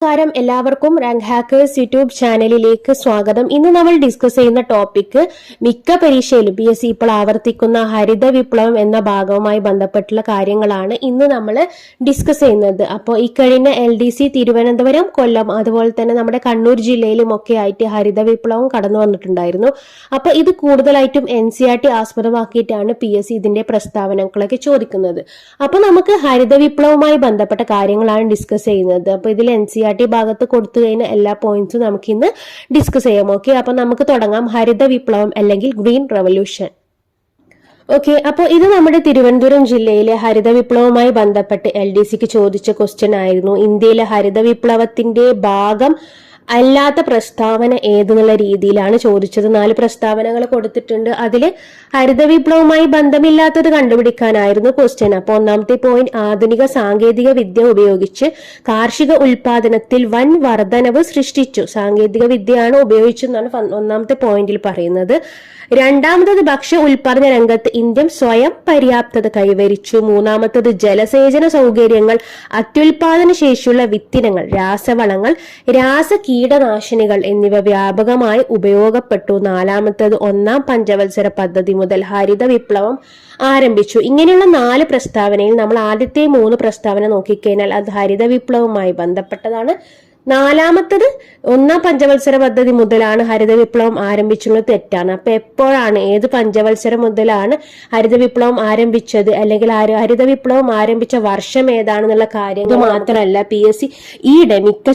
നമസ്കാരം, എല്ലാവർക്കും rank hackers YouTube ചാനലിലേക്ക് സ്വാഗതം. ഇന്ന് നമ്മൾ ഡിസ്കസ് ചെയ്യുന്ന ടോപ്പിക് മിക്ക പരീക്ഷയിലും PSC ഇപ്പോൾ ആവർത്തിക്കുന്ന ഹരിത വിപ്ലവം എന്ന ഭാഗവുമായി ബന്ധപ്പെട്ടുള്ള കാര്യങ്ങളാണ് ഇന്ന് നമ്മൾ ഡിസ്കസ് ചെയ്യുന്നത്. അപ്പോൾ ഇക്കഴിഞ്ഞ LDC തിരുവനന്തപുരം, കൊല്ലം, അതുപോലെ തന്നെ നമ്മുടെ കണ്ണൂർ ജില്ലയിലും ഒക്കെ ആയിട്ട് ഹരിത വിപ്ലവം കടന്നു വന്നിട്ടുണ്ടായിരുന്നു. അപ്പോൾ ഇത് കൂടുതലായിട്ടും NCERT ആസ്പദമാക്കിയിട്ടാണ് PSC ഇതിന്റെ പ്രസ്താവനകളൊക്കെ ചോദിക്കുന്നത്. അപ്പോൾ നമുക്ക് ഹരിത വിപ്ലവവുമായി ബന്ധപ്പെട്ട കാര്യങ്ങളാണ് ഡിസ്കസ് ചെയ്യുന്നത്. അപ്പോൾ ഇതിൽ NCERT ഭാഗത്ത് കൊടുത്തു കഴിഞ്ഞ എല്ലാ പോയിന്റ്സും നമുക്ക് ഇന്ന് ഡിസ്കസ് ചെയ്യാം. ഓക്കെ, അപ്പൊ നമുക്ക് തുടങ്ങാം. ഹരിത വിപ്ലവം അല്ലെങ്കിൽ ഗ്രീൻ റവല്യൂഷൻ. ഓക്കെ, അപ്പോൾ ഇത് നമ്മുടെ തിരുവനന്തപുരം ജില്ലയിലെ ഹരിത വിപ്ലവവുമായി ബന്ധപ്പെട്ട് LDCക്ക് ചോദിച്ച ക്വസ്റ്റ്യൻ ആയിരുന്നു. ഇന്ത്യയിലെ ഹരിത വിപ്ലവത്തിന്റെ ഭാഗം അല്ലാത്ത പ്രസ്താവന ഏതെന്നുള്ള രീതിയിലാണ് ചോദിച്ചത്. 4 പ്രസ്താവനകൾ കൊടുത്തിട്ടുണ്ട്. അതിൽ ഹരിത വിപ്ലവവുമായി ബന്ധമില്ലാത്തത് കണ്ടുപിടിക്കാനായിരുന്നു ക്വസ്റ്റ്യൻ. അപ്പോൾ ഒന്നാമത്തെ പോയിന്റ്, ആധുനിക സാങ്കേതിക വിദ്യ ഉപയോഗിച്ച് കാർഷിക ഉൽപാദനത്തിൽ വൻ വർധനവ് സൃഷ്ടിച്ചു. സാങ്കേതിക വിദ്യയാണ് ഉപയോഗിച്ചെന്നാണ് ഒന്നാമത്തെ പോയിന്റിൽ പറയുന്നത്. രണ്ടാമത്തത്, ഭക്ഷ്യ ഉൽപാദന രംഗത്ത് ഇന്ത്യ സ്വയം പര്യാപ്തത കൈവരിച്ചു. മൂന്നാമത്തത്, ജലസേചന സൗകര്യങ്ങൾ, അത്യുൽപാദന ശേഷിയുള്ള വിത്തിനങ്ങൾ, രാസവളങ്ങൾ, കീടനാശിനികൾ എന്നിവ വ്യാപകമായി ഉപയോഗപ്പെട്ടു. നാലാമത്തത്, ഒന്നാം പഞ്ചവത്സര പദ്ധതി മുതൽ ഹരിത വിപ്ലവം ആരംഭിച്ചു. ഇങ്ങനെയുള്ള 4 പ്രസ്താവനയിൽ നമ്മൾ ആദ്യത്തെ 3 പ്രസ്താവന നോക്കിക്കഴിഞ്ഞാൽ അത് ഹരിത വിപ്ലവവുമായി ബന്ധപ്പെട്ടതാണ്. നാലാമത്തത്, ഒന്നാം പഞ്ചവത്സര പദ്ധതി മുതലാണ് ഹരിത വിപ്ലവം ആരംഭിച്ചുള്ളത് തെറ്റാണ്. അപ്പൊ എപ്പോഴാണ്, ഏത് പഞ്ചവത്സരം മുതലാണ് ഹരിത വിപ്ലവം ആരംഭിച്ചത്, അല്ലെങ്കിൽ ഹരിത വിപ്ലവം ആരംഭിച്ച വർഷം ഏതാണെന്നുള്ള കാര്യം. ഇത് മാത്രമല്ല, PSC ഈയിടെ മിക്ക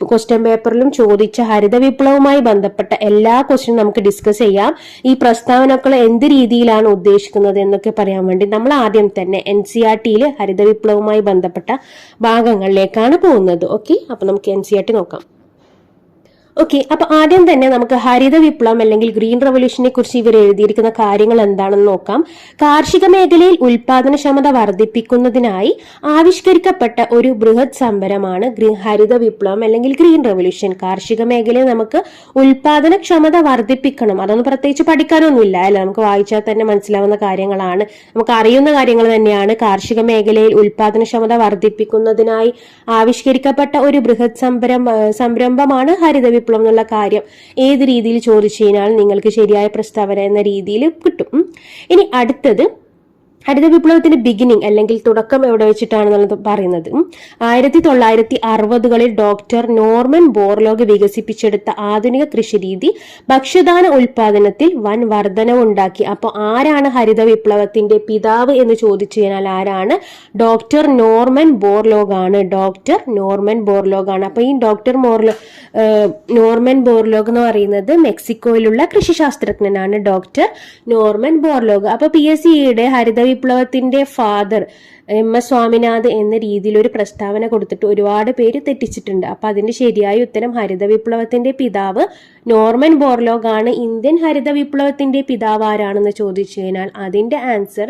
ക്വസ്റ്റ്യൻ പേപ്പറിലും ചോദിച്ച ഹരിത വിപ്ലവവുമായി ബന്ധപ്പെട്ട എല്ലാ ക്വസ്റ്റ്യനും നമുക്ക് ഡിസ്കസ് ചെയ്യാം. ഈ പ്രസ്താവനകൾ എന്ത് രീതിയിലാണ് ഉദ്ദേശിക്കുന്നത് എന്നൊക്കെ പറയാൻ വേണ്ടി നമ്മൾ ആദ്യം തന്നെ NCERTയിൽ ഹരിത വിപ്ലവവുമായി ബന്ധപ്പെട്ട ഭാഗങ്ങളിലേക്കാണ് പോകുന്നത്. ഓക്കെ, അപ്പൊ നമുക്ക് NCERT നോക്കാം. ഓക്കെ, അപ്പൊ ആദ്യം തന്നെ നമുക്ക് ഹരിത വിപ്ലവം അല്ലെങ്കിൽ ഗ്രീൻ റവല്യൂഷനെ കുറിച്ച് ഇവർ എഴുതിയിരിക്കുന്ന കാര്യങ്ങൾ എന്താണെന്ന് നോക്കാം. കാർഷിക മേഖലയിൽ ഉൽപാദനക്ഷമത വർദ്ധിപ്പിക്കുന്നതിനായി ആവിഷ്കരിക്കപ്പെട്ട ഒരു ബൃഹത് സംരംഭമാണ് ഹരിത വിപ്ലവം അല്ലെങ്കിൽ ഗ്രീൻ റവല്യൂഷൻ. കാർഷിക മേഖലയിൽ നമുക്ക് ഉൽപാദനക്ഷമത വർദ്ധിപ്പിക്കണം, അതൊന്നും പ്രത്യേകിച്ച് പഠിക്കാനൊന്നുമില്ല അല്ലെ, നമുക്ക് വായിച്ചാൽ തന്നെ മനസ്സിലാവുന്ന കാര്യങ്ങളാണ്, നമുക്ക് അറിയുന്ന കാര്യങ്ങൾ തന്നെയാണ്. കാർഷിക മേഖലയിൽ ഉൽപാദനക്ഷമത വർദ്ധിപ്പിക്കുന്നതിനായി ആവിഷ്കരിക്കപ്പെട്ട ഒരു ബൃഹത് സംരംഭമാണ് ഹരിത വിപ്ലവം എന്നുള്ള കാര്യം ഏത് രീതിയിൽ ചോദിച്ചു കഴിഞ്ഞാൽ നിങ്ങൾക്ക് ശരിയായ പ്രസ്താവന എന്ന രീതിയിൽ കിട്ടും. ഇനി അടുത്തത്, ഹരിത വിപ്ലവത്തിന്റെ ബിഗിനിങ് അല്ലെങ്കിൽ തുടക്കം എവിടെ വെച്ചിട്ടാണെന്നുള്ളത് പറയുന്നത് 1960കളിൽ ഡോക്ടർ നോർമൻ ബോർലോഗ് വികസിപ്പിച്ചെടുത്ത ആധുനിക കൃഷിരീതി ഭക്ഷ്യധാന ഉൽപാദനത്തിൽ വൻ വർധനവുണ്ടാക്കി. അപ്പോൾ ആരാണ് ഹരിത വിപ്ലവത്തിന്റെ പിതാവ് എന്ന് ചോദിച്ചു കഴിഞ്ഞാൽ ആരാണ്? ഡോക്ടർ നോർമൻ ബോർലോഗ് ആണ്. ഡോക്ടർ നോർമൻ ബോർലോഗ് ആണ്. അപ്പൊ ഈ ഡോക്ടർ നോർമൻ ബോർലോഗ് എന്ന് പറയുന്നത് മെക്സിക്കോയിലുള്ള കൃഷിശാസ്ത്രജ്ഞനാണ്, ഡോക്ടർ നോർമൻ ബോർലോഗ്. അപ്പൊ PSCയുടെ ഹരിത വിപ്ലവത്തിന്റെ ഫാദർ MS സ്വാമിനാഥൻ എന്ന രീതിയിൽ ഒരു പ്രസ്താവന കൊടുത്തിട്ട് ഒരുപാട് പേര് തെറ്റിച്ചിട്ടുണ്ട്. അപ്പൊ അതിന്റെ ശരിയായ ഉത്തരം ഹരിത വിപ്ലവത്തിന്റെ പിതാവ് നോർമൻ ബോർലോഗ് ആണ്. ഇന്ത്യൻ ഹരിത വിപ്ലവത്തിന്റെ പിതാവ് ആരാണെന്ന് ചോദിച്ചു കഴിഞ്ഞാൽ അതിന്റെ ആൻസർ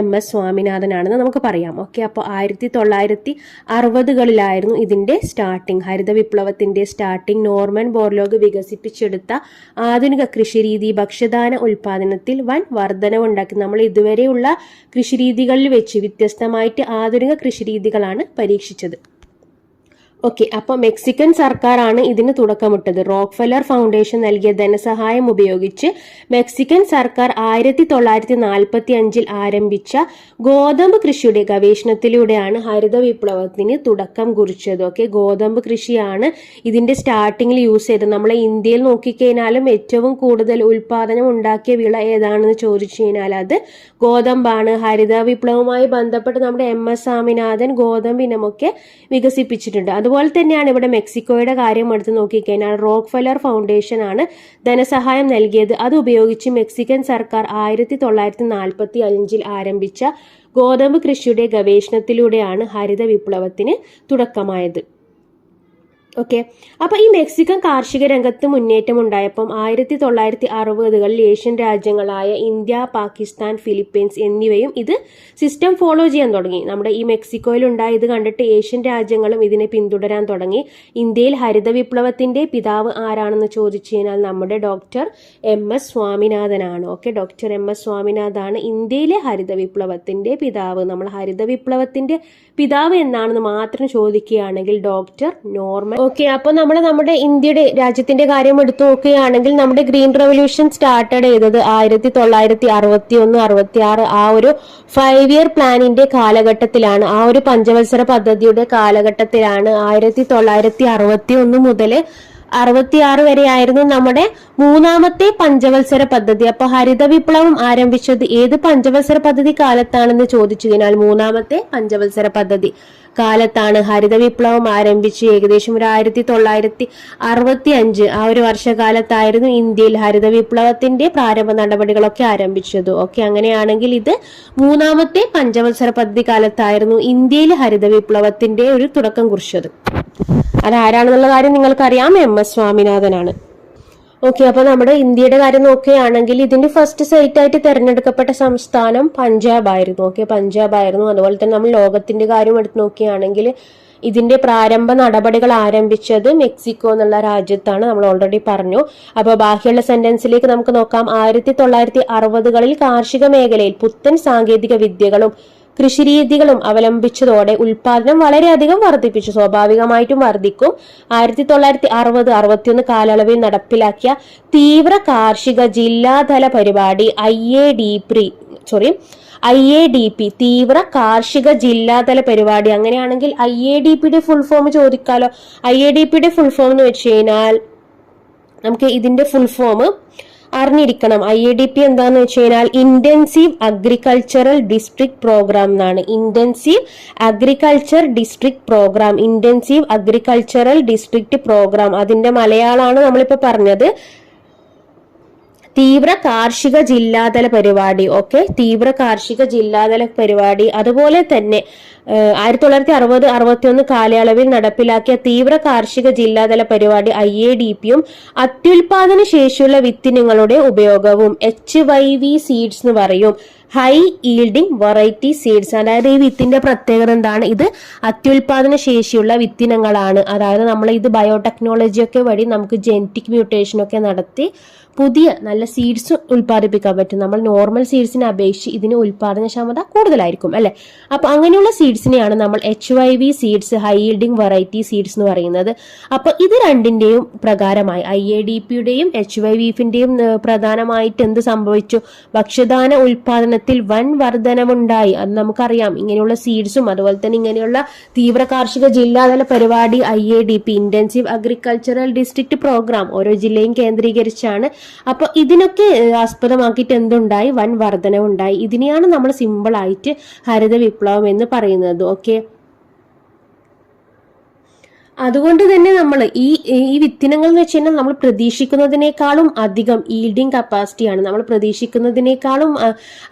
MS സ്വാമിനാഥൻ ആണെന്ന് നമുക്ക് പറയാം. ഓക്കെ, അപ്പൊ 1960കളിലായിരുന്നു ഇതിന്റെ സ്റ്റാർട്ടിങ്, ഹരിത വിപ്ലവത്തിന്റെ സ്റ്റാർട്ടിങ്. നോർമൻ ബോർലോഗ് വികസിപ്പിച്ചെടുത്ത ആധുനിക കൃഷിരീതി ഭക്ഷ്യധാന ഉൽപാദനത്തിൽ വൻ വർധനവുണ്ടാക്കി. നമ്മൾ ഇതുവരെയുള്ള കൃഷിരീതികളിൽ വെച്ച് വ്യത്യസ്തമായിട്ട് ആധുനിക കൃഷിരീതികളാണ് പരീക്ഷിച്ചത്. ഓക്കെ, അപ്പൊ മെക്സിക്കൻ സർക്കാരാണ് ഇതിന് തുടക്കമിട്ടത്. റോക്ക്ഫെല്ലർ ഫൗണ്ടേഷൻ നൽകിയ ധനസഹായം ഉപയോഗിച്ച് മെക്സിക്കൻ സർക്കാർ 1945 ആരംഭിച്ച ഗോതമ്പ് കൃഷിയുടെ ഗവേഷണത്തിലൂടെയാണ് ഹരിത വിപ്ലവത്തിന് തുടക്കം കുറിച്ചത്. ഓക്കെ, ഗോതമ്പ് കൃഷിയാണ് ഇതിന്റെ സ്റ്റാർട്ടിങ്ങിൽ യൂസ് ചെയ്തത്. നമ്മളെ ഇന്ത്യയിൽ നോക്കിക്കഴിഞ്ഞാലും ഏറ്റവും കൂടുതൽ ഉൽപാദനം ഉണ്ടാക്കിയ വിള ഏതാണെന്ന് ചോദിച്ചു കഴിഞ്ഞാൽ അത് ഗോതമ്പാണ്. ഹരിത വിപ്ലവവുമായി ബന്ധപ്പെട്ട് നമ്മുടെ MS സ്വാമിനാഥൻ ഗോതമ്പ് ഇനമൊക്കെ വികസിപ്പിച്ചിട്ടുണ്ട്. അതുപോലെ തന്നെയാണ് ഇവിടെ മെക്സിക്കോയുടെ കാര്യം എടുത്ത് നോക്കിക്കഴിഞ്ഞാൽ റോക്ക്ഫെല്ലർ ഫൗണ്ടേഷൻ ആണ് ധനസഹായം നൽകിയത്. അത് ഉപയോഗിച്ച് മെക്സിക്കൻ സർക്കാർ 1945 ആരംഭിച്ച ഗോതമ്പ് കൃഷിയുടെ ഗവേഷണത്തിലൂടെയാണ് ഹരിത വിപ്ലവത്തിന് തുടക്കമായത്. ഓക്കെ, അപ്പൊ ഈ മെക്സിക്കൻ കാർഷിക രംഗത്ത് മുന്നേറ്റം ഉണ്ടായപ്പം 1960കളിൽ ഏഷ്യൻ രാജ്യങ്ങളായ ഇന്ത്യ, പാകിസ്ഥാൻ, ഫിലിപ്പീൻസ് എന്നിവയും ഇത് സിസ്റ്റം ഫോളോ ചെയ്യാൻ തുടങ്ങി. നമ്മുടെ ഈ മെക്സിക്കോയിൽ ഉണ്ടായ ഇത് കണ്ടിട്ട് ഏഷ്യൻ രാജ്യങ്ങളും ഇതിനെ പിന്തുടരാൻ തുടങ്ങി. ഇന്ത്യയിൽ ഹരിത വിപ്ലവത്തിന്റെ പിതാവ് ആരാണെന്ന് ചോദിച്ചു കഴിഞ്ഞാൽ നമ്മുടെ ഡോക്ടർ MS സ്വാമിനാഥനാണ്. ഓക്കെ, ഡോക്ടർ MS സ്വാമിനാഥാണ് ഇന്ത്യയിലെ ഹരിത വിപ്ലവത്തിന്റെ പിതാവ്. നമ്മൾ ഹരിത വിപ്ലവത്തിന്റെ പിതാവ് എന്നാണെന്ന് മാത്രം ചോദിക്കുകയാണെങ്കിൽ ഡോക്ടർ നോർമൻ ഓക്കെ, അപ്പൊ നമ്മുടെ ഇന്ത്യയുടെ രാജ്യത്തിന്റെ കാര്യം എടുത്തു നോക്കുകയാണെങ്കിൽ നമ്മുടെ ഗ്രീൻ റെവല്യൂഷൻ സ്റ്റാർട്ടഡ് ചെയ്തത് 1961-66 ആ ഒരു 5 ഇയർ പ്ലാനിന്റെ കാലഘട്ടത്തിലാണ്. ആ ഒരു പഞ്ചവത്സര പദ്ധതിയുടെ കാലഘട്ടത്തിലാണ് 1961 മുതൽ 66 വരെയായിരുന്നു നമ്മുടെ മൂന്നാമത്തെ പഞ്ചവത്സര പദ്ധതി. അപ്പൊ ഹരിത വിപ്ലവം ആരംഭിച്ചത് ഏത് പഞ്ചവത്സര പദ്ധതി കാലത്താണെന്ന് ചോദിച്ചു കഴിഞ്ഞാൽ മൂന്നാമത്തെ പഞ്ചവത്സര പദ്ധതി കാലത്താണ് ഹരിത വിപ്ലവം ആരംഭിച്ച്. ഏകദേശം ഒരു 1965 ആ ഒരു വർഷകാലത്തായിരുന്നു ഇന്ത്യയിൽ ഹരിത വിപ്ലവത്തിന്റെ പ്രാരംഭ നടപടികളൊക്കെ ആരംഭിച്ചത്. ഓക്കെ, അങ്ങനെയാണെങ്കിൽ ഇത് മൂന്നാമത്തെ പഞ്ചവത്സര പദ്ധതി കാലത്തായിരുന്നു ഇന്ത്യയിൽ ഹരിത വിപ്ലവത്തിന്റെ ഒരു തുടക്കം കുറിച്ചത്. അതാരാണെന്നുള്ള കാര്യം നിങ്ങൾക്കറിയാം, MS സ്വാമിനാഥനാണ്. ഓക്കെ, അപ്പൊ നമ്മുടെ ഇന്ത്യയുടെ കാര്യം നോക്കുകയാണെങ്കിൽ ഇതിന്റെ ഫസ്റ്റ് സൈറ്റ് ആയിട്ട് തെരഞ്ഞെടുക്കപ്പെട്ട സംസ്ഥാനം പഞ്ചാബ് ആയിരുന്നു. ഓക്കെ, പഞ്ചാബ് ആയിരുന്നു. അതുപോലെ തന്നെ നമ്മൾ ലോകത്തിന്റെ കാര്യം എടുത്ത് നോക്കുകയാണെങ്കിൽ ഇതിന്റെ പ്രാരംഭ നടപടികൾ ആരംഭിച്ചത് മെക്സിക്കോ എന്നുള്ള രാജ്യത്താണ്, നമ്മൾ ഓൾറെഡി പറഞ്ഞു. അപ്പൊ ബാക്കിയുള്ള സെന്റൻസിലേക്ക് നമുക്ക് നോക്കാം. 1960-കളിൽ കാർഷിക മേഖലയിൽ പുത്തൻ സാങ്കേതിക വിദ്യകളും കൃഷിരീതികളും അവലംബിച്ചതോടെ ഉൽപാദനം വളരെയധികം വർദ്ധിപ്പിച്ചു. സ്വാഭാവികമായിട്ടും വർദ്ധിക്കും. 1960-61 കാലയളവിൽ നടപ്പിലാക്കിയ തീവ്ര കാർഷിക ജില്ലാതല പരിപാടി IADP തീവ്ര കാർഷിക ജില്ലാതല പരിപാടി. അങ്ങനെയാണെങ്കിൽ IADPയുടെ ഫുൾ ഫോം ചോദിക്കാലോ. IADPയുടെ ഫുൾ ഫോം എന്ന് വെച്ച് കഴിഞ്ഞാൽ നമുക്ക് ഇതിന്റെ ഫുൾ ഫോം അറിഞ്ഞിരിക്കണം. IADP എന്താന്ന് വെച്ച് കഴിഞ്ഞാൽ ഇന്റൻസീവ് അഗ്രികൾച്ചറൽ ഡിസ്ട്രിക്ട് പ്രോഗ്രാം എന്നാണ്. Intensive agriculture district programme, intensive agricultural district programme. അതിന്റെ മലയാളമാണ് നമ്മളിപ്പോ പറഞ്ഞത്. തീവ്ര കാർഷിക ജില്ലാതല പരിപാടി. ഓക്കെ, തീവ്ര കാർഷിക ജില്ലാതല പരിപാടി. അതുപോലെ തന്നെ 1960-61 കാലയളവിൽ നടപ്പിലാക്കിയ തീവ്ര കാർഷിക ജില്ലാതല പരിപാടി IADPയും അത്യുൽപാദന ശേഷിയുള്ള വിത്തിനങ്ങളുടെ ഉപയോഗവും HYV സീഡ്സ് എന്ന് പറയും. High yielding variety seeds. അതായത് ഈ വിത്തിന്റെ പ്രത്യേകത എന്താണ്? ഇത് അത്യുൽപാദന ശേഷിയുള്ള വിത്തിനങ്ങളാണ്. അതായത് നമ്മൾ ഇത് ബയോടെക്നോളജി ഒക്കെ വഴി നമുക്ക് ജനറ്റിക് മ്യൂട്ടേഷൻ ഒക്കെ നടത്തി പുതിയ നല്ല സീഡ്സ് ഉൽപ്പാദിപ്പിക്കാൻ പറ്റും. നമ്മൾ നോർമൽ സീഡ്സിനെ അപേക്ഷിച്ച് ഇതിന് ഉൽപാദനക്ഷമത കൂടുതലായിരിക്കും അല്ലെ. അപ്പൊ അങ്ങനെയുള്ള സീഡ്സിനെയാണ് നമ്മൾ HYV seeds, high yielding variety seeds എന്ന് പറയുന്നത്. അപ്പൊ ഇത് രണ്ടിന്റെയും പ്രകാരമായി IADPയുടെയും HYVന്റെയും പ്രധാനമായിട്ട് എന്ത് സംഭവിച്ചു? ഭക്ഷ്യധാന ഉൽപാദനത്തിൽ വൻ വർധനവുണ്ടായി. അത് നമുക്കറിയാം. ഇങ്ങനെയുള്ള സീഡ്സും അതുപോലെ തന്നെ ഇങ്ങനെയുള്ള തീവ്ര കാർഷിക ജില്ലാതല പരിപാടി IADP intensive agricultural district programme ഓരോ ജില്ലയും കേന്ദ്രീകരിച്ചാണ്. അപ്പൊ ഇതിനൊക്കെ ആസ്പദമാക്കിയിട്ട് എന്തുണ്ടായി? വൻ വർധനവുണ്ടായി. ഇതിനെയാണ് നമ്മൾ സിമ്പിൾ ആയിട്ട് ഹരിത വിപ്ലവം എന്ന് പറയുന്നത്. ഓക്കെ, അതുകൊണ്ട് തന്നെ നമ്മൾ ഈ വിത്തിനങ്ങൾ എന്ന് വെച്ച് കഴിഞ്ഞാൽ നമ്മൾ പ്രതീക്ഷിക്കുന്നതിനേക്കാളും അധികം ഈൽഡിംഗ് കപ്പാസിറ്റിയാണ്. നമ്മൾ പ്രതീക്ഷിക്കുന്നതിനേക്കാളും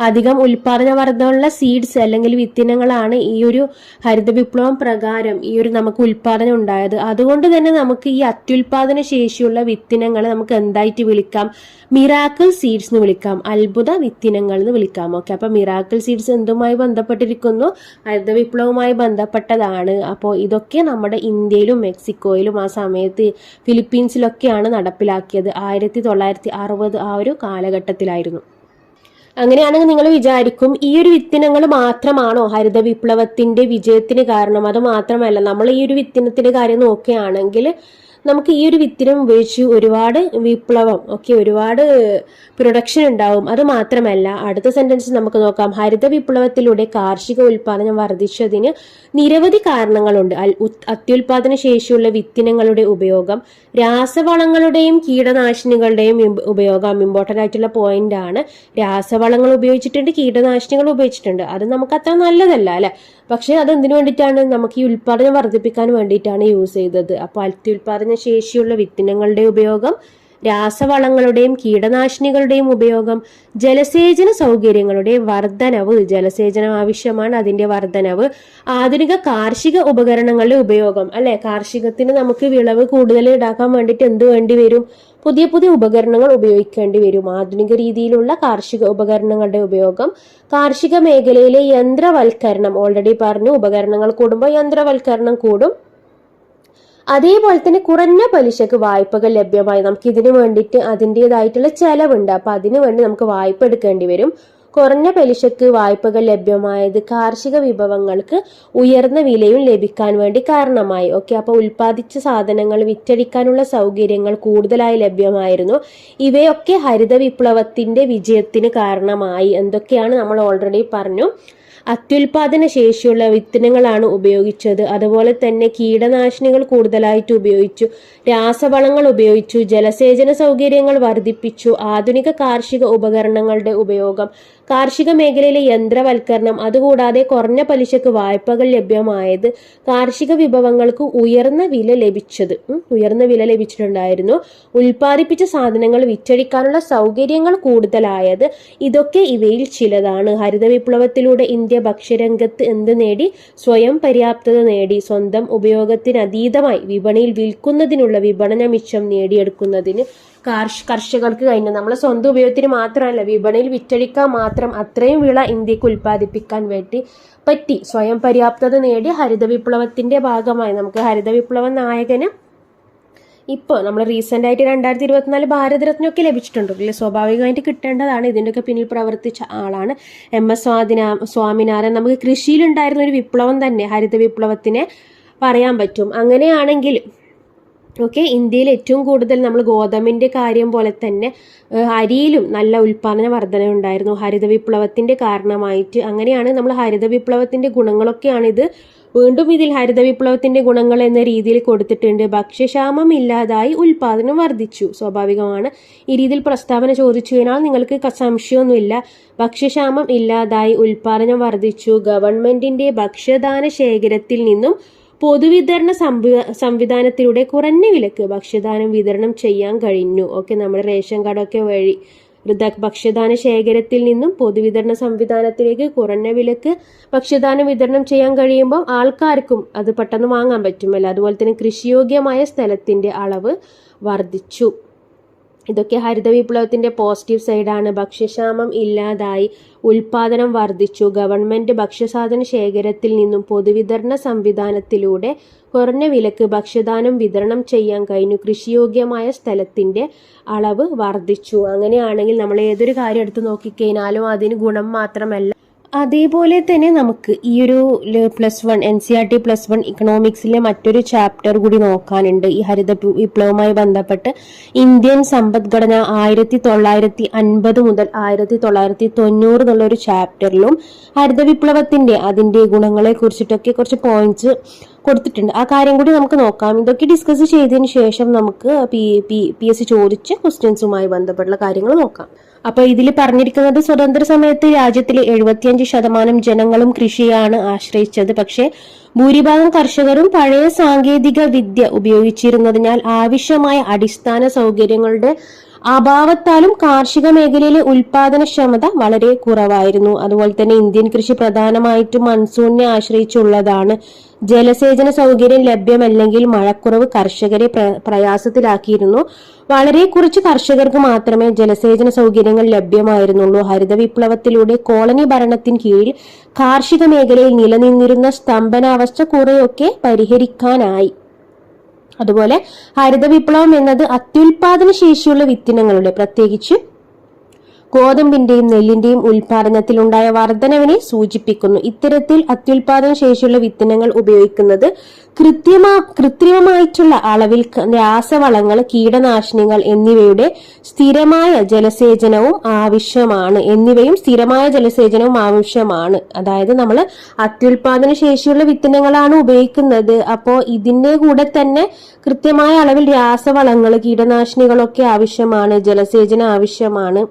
അധികം ഉൽപാദന വർധനമുള്ള സീഡ്സ് അല്ലെങ്കിൽ വിത്തിനങ്ങളാണ് ഈ ഒരു ഹരിത വിപ്ലവം പ്രകാരം ഈ ഒരു നമുക്ക് ഉൽപാദനം ഉണ്ടായത്. അതുകൊണ്ട് തന്നെ നമുക്ക് ഈ അത്യുൽപാദന ശേഷിയുള്ള വിത്തിനങ്ങൾ നമുക്ക് എന്തായിട്ട് വിളിക്കാം? മിറാക്കിൾ സീഡ്സ് എന്ന് വിളിക്കാം, അത്ഭുത വിത്തിനങ്ങൾ എന്ന് വിളിക്കാം. ഓക്കെ, അപ്പൊ മിറാക്കിൾ സീഡ്സ് എന്തുമായി ബന്ധപ്പെട്ടിരിക്കുന്നു? ഹരിത വിപ്ലവവുമായി ബന്ധപ്പെട്ടതാണ്. അപ്പോൾ ഇതൊക്കെ നമ്മുടെ ഇന്ത്യയിലും മെക്സിക്കോയിലും ആ സമയത്ത് ഫിലിപ്പീൻസിലൊക്കെയാണ് നടപ്പിലാക്കിയത്. 1960 ആ ഒരു കാലഘട്ടത്തിലായിരുന്നു. അങ്ങനെയാണെങ്കിൽ നിങ്ങൾ വിചാരിക്കും ഈ ഒരു വിത്തിനങ്ങൾ മാത്രമാണോ ഹരിത വിപ്ലവത്തിന്റെ വിജയത്തിന് കാരണം? അത് മാത്രമല്ല, നമ്മൾ ഈ ഒരു വിത്തിനത്തിന്റെ കാര്യം നോക്കുകയാണെങ്കിൽ നമുക്ക് ഈ ഒരു വിത്തിനം ഉപയോഗിച്ച് ഒരുപാട് വിപ്ലവം ഒരുപാട് പ്രൊഡക്ഷൻ ഉണ്ടാവും. അത് മാത്രമല്ല, അടുത്ത സെന്റൻസ് നമുക്ക് നോക്കാം. ഹരിത വിപ്ലവത്തിലൂടെ കാർഷിക ഉൽപാദനം വർദ്ധിച്ചതിന് നിരവധി കാരണങ്ങളുണ്ട്. അത്യുൽപാദന ശേഷിയുള്ള വിത്തിനങ്ങളുടെ ഉപയോഗം, രാസവളങ്ങളുടെയും കീടനാശിനികളുടെയും ഉപയോഗം ഇമ്പോർട്ടന്റ് ആയിട്ടുള്ള പോയിന്റ് ആണ്. രാസവളങ്ങൾ ഉപയോഗിച്ചിട്ടുണ്ട്, കീടനാശിനികൾ ഉപയോഗിച്ചിട്ടുണ്ട്. അത് നമുക്ക് അത്ര നല്ലതല്ല അല്ലെ. പക്ഷെ അത് എന്തിനു വേണ്ടിയിട്ടാണ്? നമുക്ക് ഈ ഉൽപാദനം വർദ്ധിപ്പിക്കാൻ വേണ്ടിയിട്ടാണ് യൂസ് ചെയ്തത്. അപ്പോൾ അത്യുൽപാദന ശേഷിയുള്ള വിത്തിനങ്ങളുടെ ഉപയോഗം, രാസവളങ്ങളുടെയും കീടനാശിനികളുടെയും ഉപയോഗം, ജലസേചന സൗകര്യങ്ങളുടെ വർധനവ്, ജലസേചനം ആവശ്യമാണ്, അതിന്റെ വർധനവ്, ആധുനിക കാർഷിക ഉപകരണങ്ങളുടെ ഉപയോഗം അല്ലെ. കാർഷികത്തിന് നമുക്ക് വിളവ് കൂടുതൽ ഉണ്ടാക്കാൻ വേണ്ടിയിട്ട് എന്ത് വേണ്ടി വരും? പുതിയ പുതിയ ഉപകരണങ്ങൾ ഉപയോഗിക്കേണ്ടി വരും. ആധുനിക രീതിയിലുള്ള കാർഷിക ഉപകരണങ്ങളുടെ ഉപയോഗം, കാർഷിക മേഖലയിലെ യന്ത്രവൽക്കരണം, ഓൾറെഡി പറഞ്ഞു, ഉപകരണങ്ങൾ കൂടുമ്പോൾ യന്ത്രവൽക്കരണം കൂടും. അതേപോലെ തന്നെ കുറഞ്ഞ പലിശക്ക് വായ്പകൾ ലഭ്യമായി. നമുക്ക് ഇതിനു വേണ്ടിയിട്ട് അതിൻ്റെതായിട്ടുള്ള ചെലവുണ്ട്. അപ്പൊ അതിനു വേണ്ടി നമുക്ക് വായ്പ എടുക്കേണ്ടി വരും. കുറഞ്ഞ പലിശക്ക് വായ്പകൾ ലഭ്യമായത് കാർഷിക വിഭവങ്ങൾക്ക് ഉയർന്ന വിലയും ലഭിക്കാൻ വേണ്ടി കാരണമായി. ഓക്കെ, അപ്പോൾ ഉൽപ്പാദിച്ച സാധനങ്ങൾ വിറ്റഴിക്കാനുള്ള സൗകര്യങ്ങൾ കൂടുതലായി ലഭ്യമായിരുന്നു. ഇവയൊക്കെ ഹരിത വിപ്ലവത്തിന്റെ വിജയത്തിന് കാരണമായി. എന്തൊക്കെയാണ് നമ്മൾ ഓൾറെഡി പറഞ്ഞു. അത്യുൽപാദന ശേഷിയുള്ള വിത്തിനങ്ങളാണ് ഉപയോഗിച്ചത്. അതുപോലെ തന്നെ കീടനാശിനികൾ കൂടുതലായിട്ട് ഉപയോഗിച്ചു, രാസവളങ്ങൾ ഉപയോഗിച്ചു, ജലസേചന സൗകര്യങ്ങൾ വർദ്ധിപ്പിച്ചു, ആധുനിക കാർഷിക ഉപകരണങ്ങളുടെ ഉപയോഗം, കാർഷിക മേഖലയിലെ യന്ത്രവൽക്കരണം, അതുകൂടാതെ കുറഞ്ഞ പലിശക്ക് വായ്പകൾ ലഭ്യമായത്, കാർഷിക വിഭവങ്ങൾക്ക് ഉയർന്ന വില ലഭിച്ചിട്ടുണ്ടായിരുന്നു, ഉൽപ്പാദിപ്പിച്ച സാധനങ്ങൾ വിറ്റഴിക്കാനുള്ള സൗകര്യങ്ങൾ കൂടുതലായത്. ഇതൊക്കെ ഇവയിൽ ചിലതാണ്. ഹരിത വിപ്ലവത്തിലൂടെ ഇന്ത്യ ഭക്ഷ്യരംഗത്ത് എന്ത് നേടി? സ്വയം പര്യാപ്തത നേടി. സ്വന്തം ഉപയോഗത്തിന് അതീതമായി വിപണിയിൽ വിൽക്കുന്നതിനുള്ള വിപണന മിച്ചം നേടിയെടുക്കുന്നതിന് കർഷകർക്ക് കഴിഞ്ഞു. നമ്മളെ സ്വന്തം ഉപയോഗത്തിന് മാത്രമല്ല, വിപണിയിൽ വിറ്റഴിക്കാൻ മാത്രം അത്രയും വിള ഇന്ത്യക്ക് ഉൽപ്പാദിപ്പിക്കാൻ വേണ്ടി പറ്റി. സ്വയം പര്യാപ്തത നേടി ഹരിത വിപ്ലവത്തിന്റെ ഭാഗമായി നമുക്ക് ഹരിത വിപ്ലവ നായകന് ഇപ്പോൾ നമ്മൾ റീസെന്റ് ആയിട്ട് 2024 ഭാരതരത്നമൊക്കെ ലഭിച്ചിട്ടുണ്ടല്ലോ. സ്വാഭാവികമായിട്ട് കിട്ടേണ്ടതാണ്. ഇതിൻ്റെയൊക്കെ പിന്നിൽ പ്രവർത്തിച്ച ആളാണ് MS സ്വാമിനാഥൻ. നമുക്ക് കൃഷിയിലുണ്ടായിരുന്ന ഒരു വിപ്ലവം തന്നെ ഹരിത വിപ്ലവത്തിനെ പറയാൻ പറ്റും. അങ്ങനെയാണെങ്കിൽ ഓക്കെ, ഇന്ത്യയിൽ ഏറ്റവും കൂടുതൽ നമ്മൾ ഗോതമ്പിന്റെ കാര്യം പോലെ തന്നെ അരിയിലും നല്ല ഉൽപാദന വർധന ഉണ്ടായിരുന്നു ഹരിത വിപ്ലവത്തിന്റെ കാരണമായിട്ട്. അങ്ങനെയാണ് നമ്മൾ ഹരിത വിപ്ലവത്തിന്റെ ഗുണങ്ങളൊക്കെയാണ് ഇത്. വീണ്ടും ഇതിൽ ഹരിത വിപ്ലവത്തിന്റെ ഗുണങ്ങൾ എന്ന രീതിയിൽ കൊടുത്തിട്ടുണ്ട്. ഭക്ഷ്യക്ഷാമം ഇല്ലാതായി, ഉൽപാദനം വർദ്ധിച്ചു. സ്വാഭാവികമാണ്. ഈ രീതിയിൽ പ്രസ്താവന ചോദിച്ചു കഴിഞ്ഞാൽ നിങ്ങൾക്ക് സംശയമൊന്നുമില്ല. ഭക്ഷ്യക്ഷാമം ഇല്ലാതായി, ഉൽപാദനം വർദ്ധിച്ചു. ഗവൺമെന്റിന്റെ ഭക്ഷ്യധാന ശേഖരത്തിൽ നിന്നും പൊതുവിതരണ സംവിധാനത്തിലൂടെ കുറഞ്ഞ വിലക്ക് ഭക്ഷ്യധാനം വിതരണം ചെയ്യാൻ കഴിഞ്ഞു. ഓക്കെ, നമ്മുടെ റേഷൻ കാർഡൊക്കെ വഴി ഭക്ഷ്യധാന ശേഖരത്തിൽ നിന്നും പൊതുവിതരണ സംവിധാനത്തിലേക്ക് കുറഞ്ഞ വിലക്ക് ഭക്ഷ്യധാനം വിതരണം ചെയ്യാൻ കഴിയുമ്പോൾ ആൾക്കാർക്കും അത് പെട്ടെന്ന് വാങ്ങാൻ പറ്റുമല്ലോ. അതുപോലെ തന്നെ കൃഷിയോഗ്യമായ സ്ഥലത്തിന്റെ അളവ് വർദ്ധിച്ചു. ഇതൊക്കെ ഹരിത വിപ്ലവത്തിന്റെ പോസിറ്റീവ് സൈഡാണ്. ഭക്ഷ്യക്ഷാമം ഇല്ലാതായി, ഉൽപാദനം വർദ്ധിച്ചു. ഗവൺമെന്റ് ഭക്ഷ്യസാധന ശേഖരത്തിൽ നിന്നും പൊതുവിതരണ സംവിധാനത്തിലൂടെ കുറഞ്ഞ വിലക്ക് ഭക്ഷ്യധാനം വിതരണം ചെയ്യാൻ കഴിഞ്ഞു. കൃഷിയോഗ്യമായ സ്ഥലത്തിന്റെ അളവ് വർദ്ധിച്ചു. അങ്ങനെയാണെങ്കിൽ നമ്മൾ ഏതൊരു കാര്യം എടുത്ത് നോക്കിക്കഴിഞ്ഞാലും അതിന് ഗുണം മാത്രമല്ല, അതേപോലെ തന്നെ നമുക്ക് ഈ ഒരു +1 NCERT +1 ഇക്കണോമിക്സിലെ മറ്റൊരു ചാപ്റ്റർ കൂടി നോക്കാനുണ്ട്. ഈ ഹരിത വിപ്ലവവുമായി ബന്ധപ്പെട്ട് ഇന്ത്യൻ സമ്പദ്ഘടന 1950 മുതൽ 1990 എന്നുള്ള ഒരു ചാപ്റ്ററിലും ഹരിത വിപ്ലവത്തിന്റെ അതിന്റെ ഗുണങ്ങളെ കുറിച്ചിട്ടൊക്കെ കുറച്ച് പോയിന്റ്സ് കൊടുത്തിട്ടുണ്ട്. ആ കാര്യം കൂടി നമുക്ക് നോക്കാം. ഇതൊക്കെ ഡിസ്കസ് ചെയ്തതിന് ശേഷം നമുക്ക് PSC ചോദിച്ച ക്വസ്റ്റ്യൻസുമായി ബന്ധപ്പെട്ടുള്ള കാര്യങ്ങൾ നോക്കാം. അപ്പൊ ഇതിൽ പറഞ്ഞിരിക്കുന്നത് സ്വതന്ത്ര സമയത്ത് രാജ്യത്തിലെ 75% ജനങ്ങളും കൃഷിയാണ് ആശ്രയിച്ചത്. പക്ഷേ ഭൂരിഭാഗം കർഷകരും പഴയ സാങ്കേതിക വിദ്യ ഉപയോഗിച്ചിരുന്നതിനാൽ ആവശ്യമായ അടിസ്ഥാന സൗകര്യങ്ങളുടെ അഭാവത്താലും കാർഷിക മേഖലയിലെ ഉൽപാദനക്ഷമത വളരെ കുറവായിരുന്നു. അതുപോലെ തന്നെ ഇന്ത്യൻ കൃഷി പ്രധാനമായിട്ടും മൺസൂണിനെ ആശ്രയിച്ചുള്ളതാണ്. ജലസേചന സൗകര്യം ലഭ്യമല്ലെങ്കിൽ മഴക്കുറവ് കർഷകരെ പ്രയാസത്തിലാക്കിയിരുന്നു. വളരെ കുറച്ച് കർഷകർക്ക് മാത്രമേ ജലസേചന സൗകര്യങ്ങൾ ലഭ്യമായിരുന്നുള്ളൂ. ഹരിത വിപ്ലവത്തിലൂടെ കോളനി ഭരണത്തിന് കീഴിൽ കാർഷിക മേഖലയിൽ നിലനിന്നിരുന്ന സ്തംഭനാവസ്ഥ കുറെയൊക്കെ പരിഹരിക്കാനായി. അതുപോലെ ഹരിത വിപ്ലവം എന്നത് അത്യുൽപാദന ശേഷിയുള്ള വിത്തിനങ്ങളുടെ, പ്രത്യേകിച്ച് ഗോതമ്പിന്റെയും നെല്ലിന്റെയും ഉൽപാദനത്തിലുണ്ടായ വർധനവിനെ സൂചിപ്പിക്കുന്നു. ഇത്തരത്തിൽ അത്യുൽപാദന ശേഷിയുള്ള വിത്തിനങ്ങൾ ഉപയോഗിക്കുന്നത് കൃത്രിമമായിട്ടുള്ള അളവിൽ രാസവളങ്ങൾ, കീടനാശിനികൾ എന്നിവയുടെ സ്ഥിരമായ ജലസേചനവും ആവശ്യമാണ്. അതായത് നമ്മൾ അത്യുൽപാദന ശേഷിയുള്ള വിത്തിനങ്ങളാണ് ഉപയോഗിക്കുന്നത്. അപ്പോൾ ഇതിന്റെ കൂടെ തന്നെ കൃത്യമായ അളവിൽ രാസവളങ്ങൾ, കീടനാശിനികളൊക്കെ ആവശ്യമാണ്, ജലസേചനം ആവശ്യമാണ്.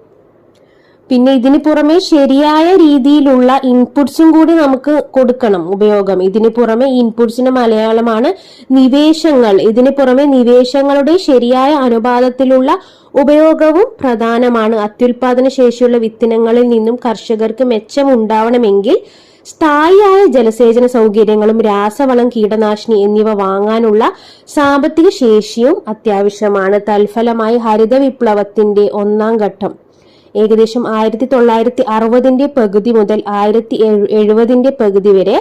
പിന്നെ ഇതിന് പുറമെ ശരിയായ രീതിയിലുള്ള ഇൻപുട്സും കൂടി നമുക്ക് കൊടുക്കണം ഉപയോഗം. ഇതിന് പുറമെ ഇൻപുട്സിന്റെ മലയാളമാണ് നിവേശങ്ങൾ. ഇതിന് പുറമെ നിവേശങ്ങളുടെ ശരിയായ അനുപാതത്തിലുള്ള ഉപയോഗവും പ്രധാനമാണ്. അത്യുൽപാദന ശേഷിയുള്ള വിത്തിനങ്ങളിൽ നിന്നും കർഷകർക്ക് മെച്ചമുണ്ടാവണമെങ്കിൽ സ്ഥായിയായ ജലസേചന സൗകര്യങ്ങളും രാസവളം, കീടനാശിനി എന്നിവ വാങ്ങാനുള്ള സാമ്പത്തിക ശേഷിയും അത്യാവശ്യമാണ്. തൽഫലമായി ഹരിത വിപ്ലവത്തിന്റെ ഒന്നാം ഘട്ടം ഏകദേശം 1960 പകുതി മുതൽ 1970 പകുതി വരെ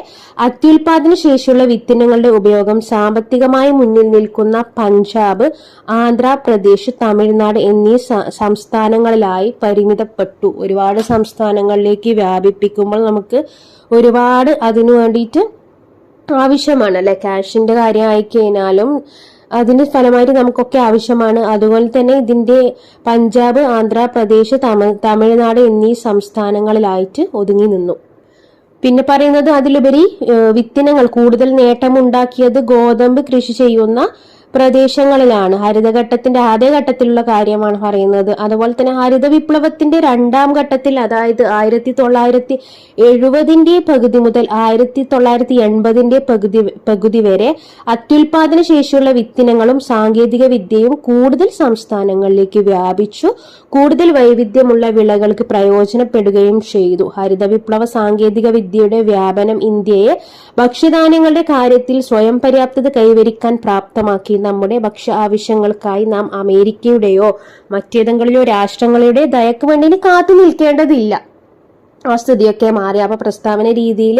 അത്യുൽപാദന ശേഷിയുള്ള വിത്തിനങ്ങളുടെ ഉപയോഗം സാമ്പത്തികമായി മുന്നിൽ നിൽക്കുന്ന പഞ്ചാബ്, ആന്ധ്രാപ്രദേശ്, തമിഴ്നാട് എന്നീ സംസ്ഥാനങ്ങളിലായി പരിമിതപ്പെട്ടു. ഒരുപാട് സംസ്ഥാനങ്ങളിലേക്ക് വ്യാപിപ്പിക്കുമ്പോൾ നമുക്ക് ഒരുപാട് അതിനു വേണ്ടിയിട്ട് ആവശ്യമാണ് അല്ലെ. ക്യാഷിന്റെ കാര്യം ആയിക്കഴിഞ്ഞാലും അതിന് ഫലമായിട്ട് നമുക്കൊക്കെ ആവശ്യമാണ്. അതുപോലെ തന്നെ ഇതിന്റെ പഞ്ചാബ്, ആന്ധ്രാപ്രദേശ്, തമിഴ്നാട് എന്നീ സംസ്ഥാനങ്ങളിലായിട്ട് ഒതുങ്ങി നിന്നു. പിന്നെ പറയുന്നത് അതിലുപരി വിത്തിനങ്ങൾ കൂടുതൽ നേട്ടമുണ്ടാക്കിയത് ഗോതമ്പ് കൃഷി ചെയ്യുന്ന പ്രദേശങ്ങളിലാണ്. ഹരിതഘട്ടത്തിന്റെ ആദ്യഘട്ടത്തിലുള്ള കാര്യമാണ് പറയുന്നത്. അതുപോലെ തന്നെ ഹരിത വിപ്ലവത്തിന്റെ രണ്ടാം ഘട്ടത്തിൽ, അതായത് 1970 പകുതി മുതൽ 1980 പകുതി വരെ അത്യുൽപാദന ശേഷിയുള്ള വിത്തിനങ്ങളും സാങ്കേതിക വിദ്യയും കൂടുതൽ സംസ്ഥാനങ്ങളിലേക്ക് വ്യാപിച്ചു. കൂടുതൽ വൈവിധ്യമുള്ള വിളകൾക്ക് പ്രയോജനപ്പെടുകയും ചെയ്തു. ഹരിത വിപ്ലവ സാങ്കേതിക വിദ്യയുടെ വ്യാപനം ഇന്ത്യയെ ഭക്ഷ്യധാന്യങ്ങളുടെ കാര്യത്തിൽ സ്വയം പര്യാപ്തത കൈവരിക്കാൻ പ്രാപ്തമാക്കി. നമ്മുടെ ഭക്ഷ്യ ആവശ്യങ്ങൾക്കായി നാം അമേരിക്കയുടെയോ മറ്റേതെങ്കിലോ രാഷ്ട്രങ്ങളുടെ ദയക്ക് വേണ്ടി കാത്തു നിൽക്കേണ്ടതില്ല. ആ സ്ഥിതിയൊക്കെ മാറി. അപ്പൊ പ്രസ്താവന രീതിയിൽ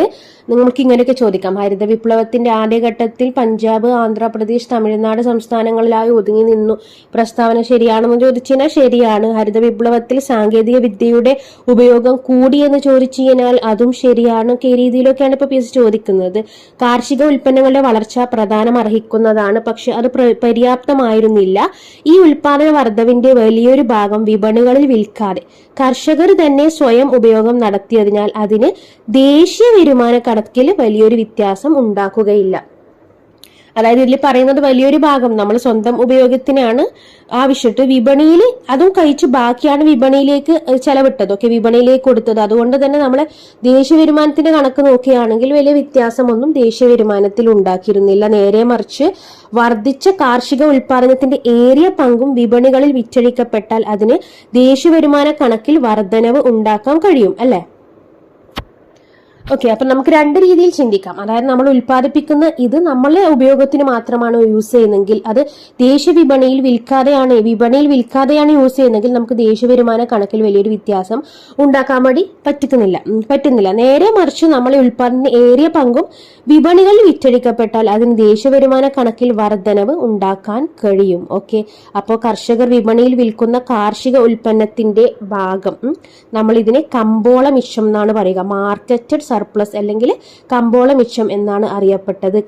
നിങ്ങൾക്ക് ഇങ്ങനെയൊക്കെ ചോദിക്കാം. ഹരിത വിപ്ലവത്തിന്റെ ആദ്യഘട്ടത്തിൽ പഞ്ചാബ്, ആന്ധ്രാപ്രദേശ്, തമിഴ്നാട് സംസ്ഥാനങ്ങളിലായി ഒതുങ്ങി നിന്നു. പ്രസ്താവന ശരിയാണെന്ന് ചോദിച്ചു കഴിഞ്ഞാൽ ശരിയാണ്. ഹരിത വിപ്ലവത്തിൽ സാങ്കേതിക വിദ്യയുടെ ഉപയോഗം കൂടിയെന്ന് ചോദിച്ചു കഴിഞ്ഞാൽ അതും ശരിയാണ്. ഈ രീതിയിലൊക്കെയാണ് ഇപ്പൊ PSC ചോദിക്കുന്നത്. കാർഷിക ഉൽപ്പന്നങ്ങളുടെ വളർച്ച പ്രധാനം അർഹിക്കുന്നതാണ്, പക്ഷെ അത് പര്യാപ്തമായിരുന്നില്ല. ഈ ഉൽപാദന വർധവിന്റെ വലിയൊരു ഭാഗം വിപണികളിൽ വിൽക്കാതെ കർഷകർ തന്നെ സ്വയം ഉപയോഗം നടത്തിയതിനാൽ അതിന് ദേശീയ വരുമാന കണക്കിൽ വലിയൊരു വ്യത്യാസം ഉണ്ടാക്കുകയില്ല. അതായത് ഇതിൽ പറയുന്നത് വലിയൊരു ഭാഗം നമ്മൾ സ്വന്തം ഉപയോഗത്തിനാണ് ആവശ്യമിട്ട് വിപണിയിൽ അതും കഴിച്ച് ബാക്കിയാണ് വിപണിയിലേക്ക് ചെലവിട്ടത്, വിപണിയിലേക്ക് കൊടുത്തത്. അതുകൊണ്ട് തന്നെ നമ്മളെ ദേശീയ വരുമാനത്തിന്റെ കണക്ക് നോക്കുകയാണെങ്കിൽ വലിയ വ്യത്യാസമൊന്നും ദേശീയ വരുമാനത്തിൽ ഉണ്ടാക്കിയിരുന്നില്ല. നേരെ മറിച്ച് വർദ്ധിച്ച കാർഷിക ഉൽപാദനത്തിന്റെ ഏറിയ പങ്കും വിപണികളിൽ വിറ്റഴിക്കപ്പെട്ടാൽ അതിന് ദേശീയ വരുമാന കണക്കിൽ വർധനവ് ഉണ്ടാക്കാൻ കഴിയും അല്ലെ. ഓക്കെ, അപ്പൊ നമുക്ക് രണ്ട് രീതിയിൽ ചിന്തിക്കാം. അതായത് നമ്മൾ ഉൽപ്പാദിപ്പിക്കുന്ന ഇത് നമ്മളെ ഉപയോഗത്തിന് മാത്രമാണ് യൂസ് ചെയ്യുന്നതെങ്കിൽ അത് ദേശീയ വിപണിയിൽ വിൽക്കാതെയാണ് യൂസ് ചെയ്യുന്നതെങ്കിൽ നമുക്ക് ദേശീയ വരുമാന കണക്കിൽ വലിയൊരു വ്യത്യാസം ഉണ്ടാക്കാൻ വേണ്ടി പറ്റുന്നില്ല. നേരെ മറിച്ച് നമ്മളെ ഉൽപ്പാദന ഏറിയ പങ്കും വിപണികളിൽ വിറ്റഴിക്കപ്പെട്ടാൽ അതിന് ദേശീയ വരുമാന കണക്കിൽ വർധനവ് ഉണ്ടാക്കാൻ കഴിയും. ഓക്കെ, അപ്പോൾ കർഷകർ വിപണിയിൽ വിൽക്കുന്ന കാർഷിക ഉൽപ്പന്നത്തിന്റെ ഭാഗം നമ്മൾ ഇതിനെ കമ്പോള മിച്ചം എന്നാണ് പറയുക. മാർക്കറ്റഡ് സർപ്ലസ് അല്ലെങ്കിൽ കമ്പോള മിച്ചം എന്നാണ് അറിയപ്പെട്ടത്.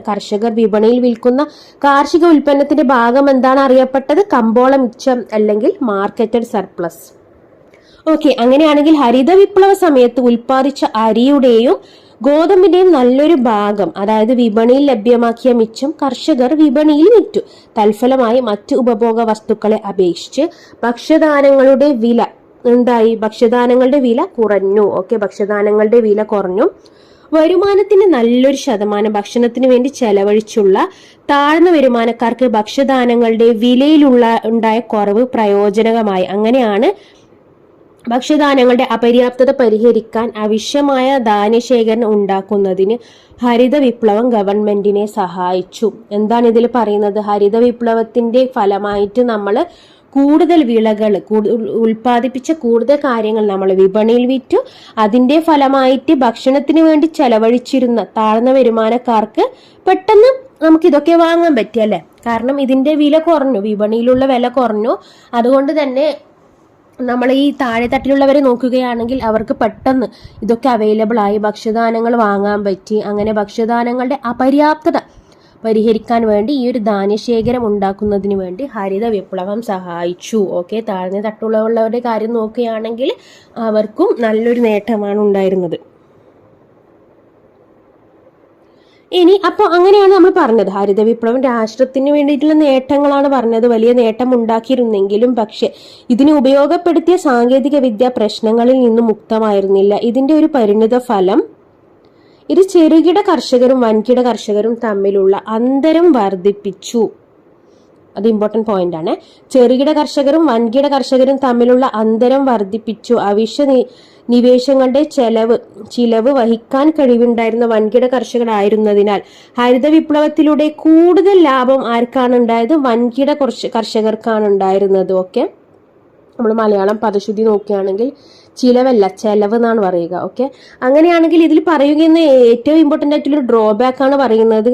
കർഷകർ വിപണിയിൽ വിൽക്കുന്ന കാർഷിക ഉൽപ്പന്നത്തിന്റെ ഭാഗം എന്താണ് അറിയപ്പെട്ടത്? കമ്പോള മിച്ചം അല്ലെങ്കിൽ മാർക്കറ്റഡ് സർപ്ലസ്. ഓക്കെ, അങ്ങനെയാണെങ്കിൽ ഹരിത വിപ്ലവ സമയത്ത് ഉൽപ്പാദിച്ച അരിയുടെയും ഗോതമ്പിന്റെയും നല്ലൊരു ഭാഗം, അതായത് വിപണിയിൽ ലഭ്യമാക്കിയ മിച്ചം കർഷകർ വിപണിയിൽ വിറ്റു. തൽഫലമായി മറ്റ് ഉപഭോഗ വസ്തുക്കളെ അപേക്ഷിച്ച് ഭക്ഷ്യധാന്യങ്ങളുടെ വില ഭക്ഷ്യധാന്യങ്ങളുടെ വില കുറഞ്ഞു. ഭക്ഷ്യധാന്യങ്ങളുടെ വില കുറഞ്ഞു. വരുമാനത്തിന്റെ നല്ലൊരു ശതമാനം ഭക്ഷണത്തിന് വേണ്ടി ചെലവഴിച്ചുള്ള താഴ്ന്ന വരുമാനക്കാർക്ക് ഭക്ഷ്യധാന്യങ്ങളുടെ ഉണ്ടായ കുറവ് പ്രയോജനകമായി. അങ്ങനെയാണ് ഭക്ഷ്യധാന്യങ്ങളുടെ അപര്യാപ്തത പരിഹരിക്കാൻ ആവശ്യമായ ധാന്യശേഖരണം ഉണ്ടാക്കുന്നതിന് ഹരിത വിപ്ലവം ഗവൺമെന്റിനെ സഹായിച്ചു. എന്താണ് ഇതിൽ പറയുന്നത്? ഹരിത വിപ്ലവത്തിന്റെ ഫലമായിട്ട് നമ്മൾ കൂടുതൽ വിളകൾ ഉൽപ്പാദിപ്പിച്ച കൂടുതൽ കാര്യങ്ങൾ നമ്മൾ വിപണിയിൽ വിറ്റു. അതിന്റെ ഫലമായിട്ട് ഭക്ഷണത്തിന് വേണ്ടി ചെലവഴിച്ചിരുന്ന താഴ്ന്ന വരുമാനക്കാർക്ക് പെട്ടെന്ന് നമുക്ക് ഇതൊക്കെ വാങ്ങാൻ പറ്റിയല്ലേ. കാരണം ഇതിന്റെ വില കുറഞ്ഞു, വിപണിയിലുള്ള വില കുറഞ്ഞു. അതുകൊണ്ട് തന്നെ നമ്മൾ ഈ താഴെത്തട്ടിലുള്ളവരെ നോക്കുകയാണെങ്കിൽ അവർക്ക് പെട്ടെന്ന് ഇതൊക്കെ അവൈലബിൾ ആയി, ഭക്ഷ്യധാന്യങ്ങൾ വാങ്ങാൻ പറ്റി. അങ്ങനെ ഭക്ഷ്യധാന്യങ്ങളുടെ അപര്യാപ്തത പരിഹരിക്കാൻ വേണ്ടി ഈ ഒരു ധാന്യശേഖരം ഉണ്ടാക്കുന്നതിന് വേണ്ടി ഹരിത വിപ്ലവം സഹായിച്ചു. താഴ്ന്ന തട്ടുള്ളവരുടെ കാര്യം നോക്കുകയാണെങ്കിൽ അവർക്കും നല്ലൊരു നേട്ടമാണ് ഉണ്ടായിരുന്നത്. ഇനി അപ്പോൾ അങ്ങനെയാണ് നമ്മൾ പറഞ്ഞത് ഹരിത വിപ്ലവം രാഷ്ട്രത്തിന് വേണ്ടിയിട്ടുള്ള നേട്ടങ്ങളാണ് പറഞ്ഞത്. വലിയ നേട്ടം ഉണ്ടാക്കിയിരുന്നെങ്കിലും പക്ഷെ ഇതിന് ഉപയോഗപ്പെടുത്തിയ സാങ്കേതിക വിദ്യ പ്രശ്നങ്ങളിൽ നിന്നും മുക്തമായിരുന്നില്ല. ഇതിന്റെ ഒരു പരിണിത ഫലം ഇത് ചെറുകിട കർഷകരും വൻകിട കർഷകരും തമ്മിലുള്ള അന്തരം വർദ്ധിപ്പിച്ചു. അത് ഇമ്പോർട്ടന്റ് പോയിന്റ് ആണ്. ചെറുകിട കർഷകരും വൻകിട കർഷകരും തമ്മിലുള്ള അന്തരം വർദ്ധിപ്പിച്ചു. അവശ്യ നിവേശങ്ങളുടെ ചിലവ് വഹിക്കാൻ കഴിവുണ്ടായിരുന്ന വൻകിട കർഷകരായിരുന്നതിനാൽ ഹരിത വിപ്ലവത്തിലൂടെ കൂടുതൽ ലാഭം ആർക്കാണ് ഉണ്ടായത്? വൻകിട കർഷകർക്കാണ് ഉണ്ടായിരുന്നത്. നമ്മൾ മലയാളം പദശുദ്ധി നോക്കുകയാണെങ്കിൽ ചിലവല്ല ചെലവ് എന്നാണ് പറയുക. ഓക്കെ, അങ്ങനെയാണെങ്കിൽ ഇതിൽ പറയുന്ന ഏറ്റവും ഇമ്പോർട്ടൻ്റ് ആയിട്ടുള്ളൊരു ഡ്രോബാക്ക് ആണ് പറയുന്നത്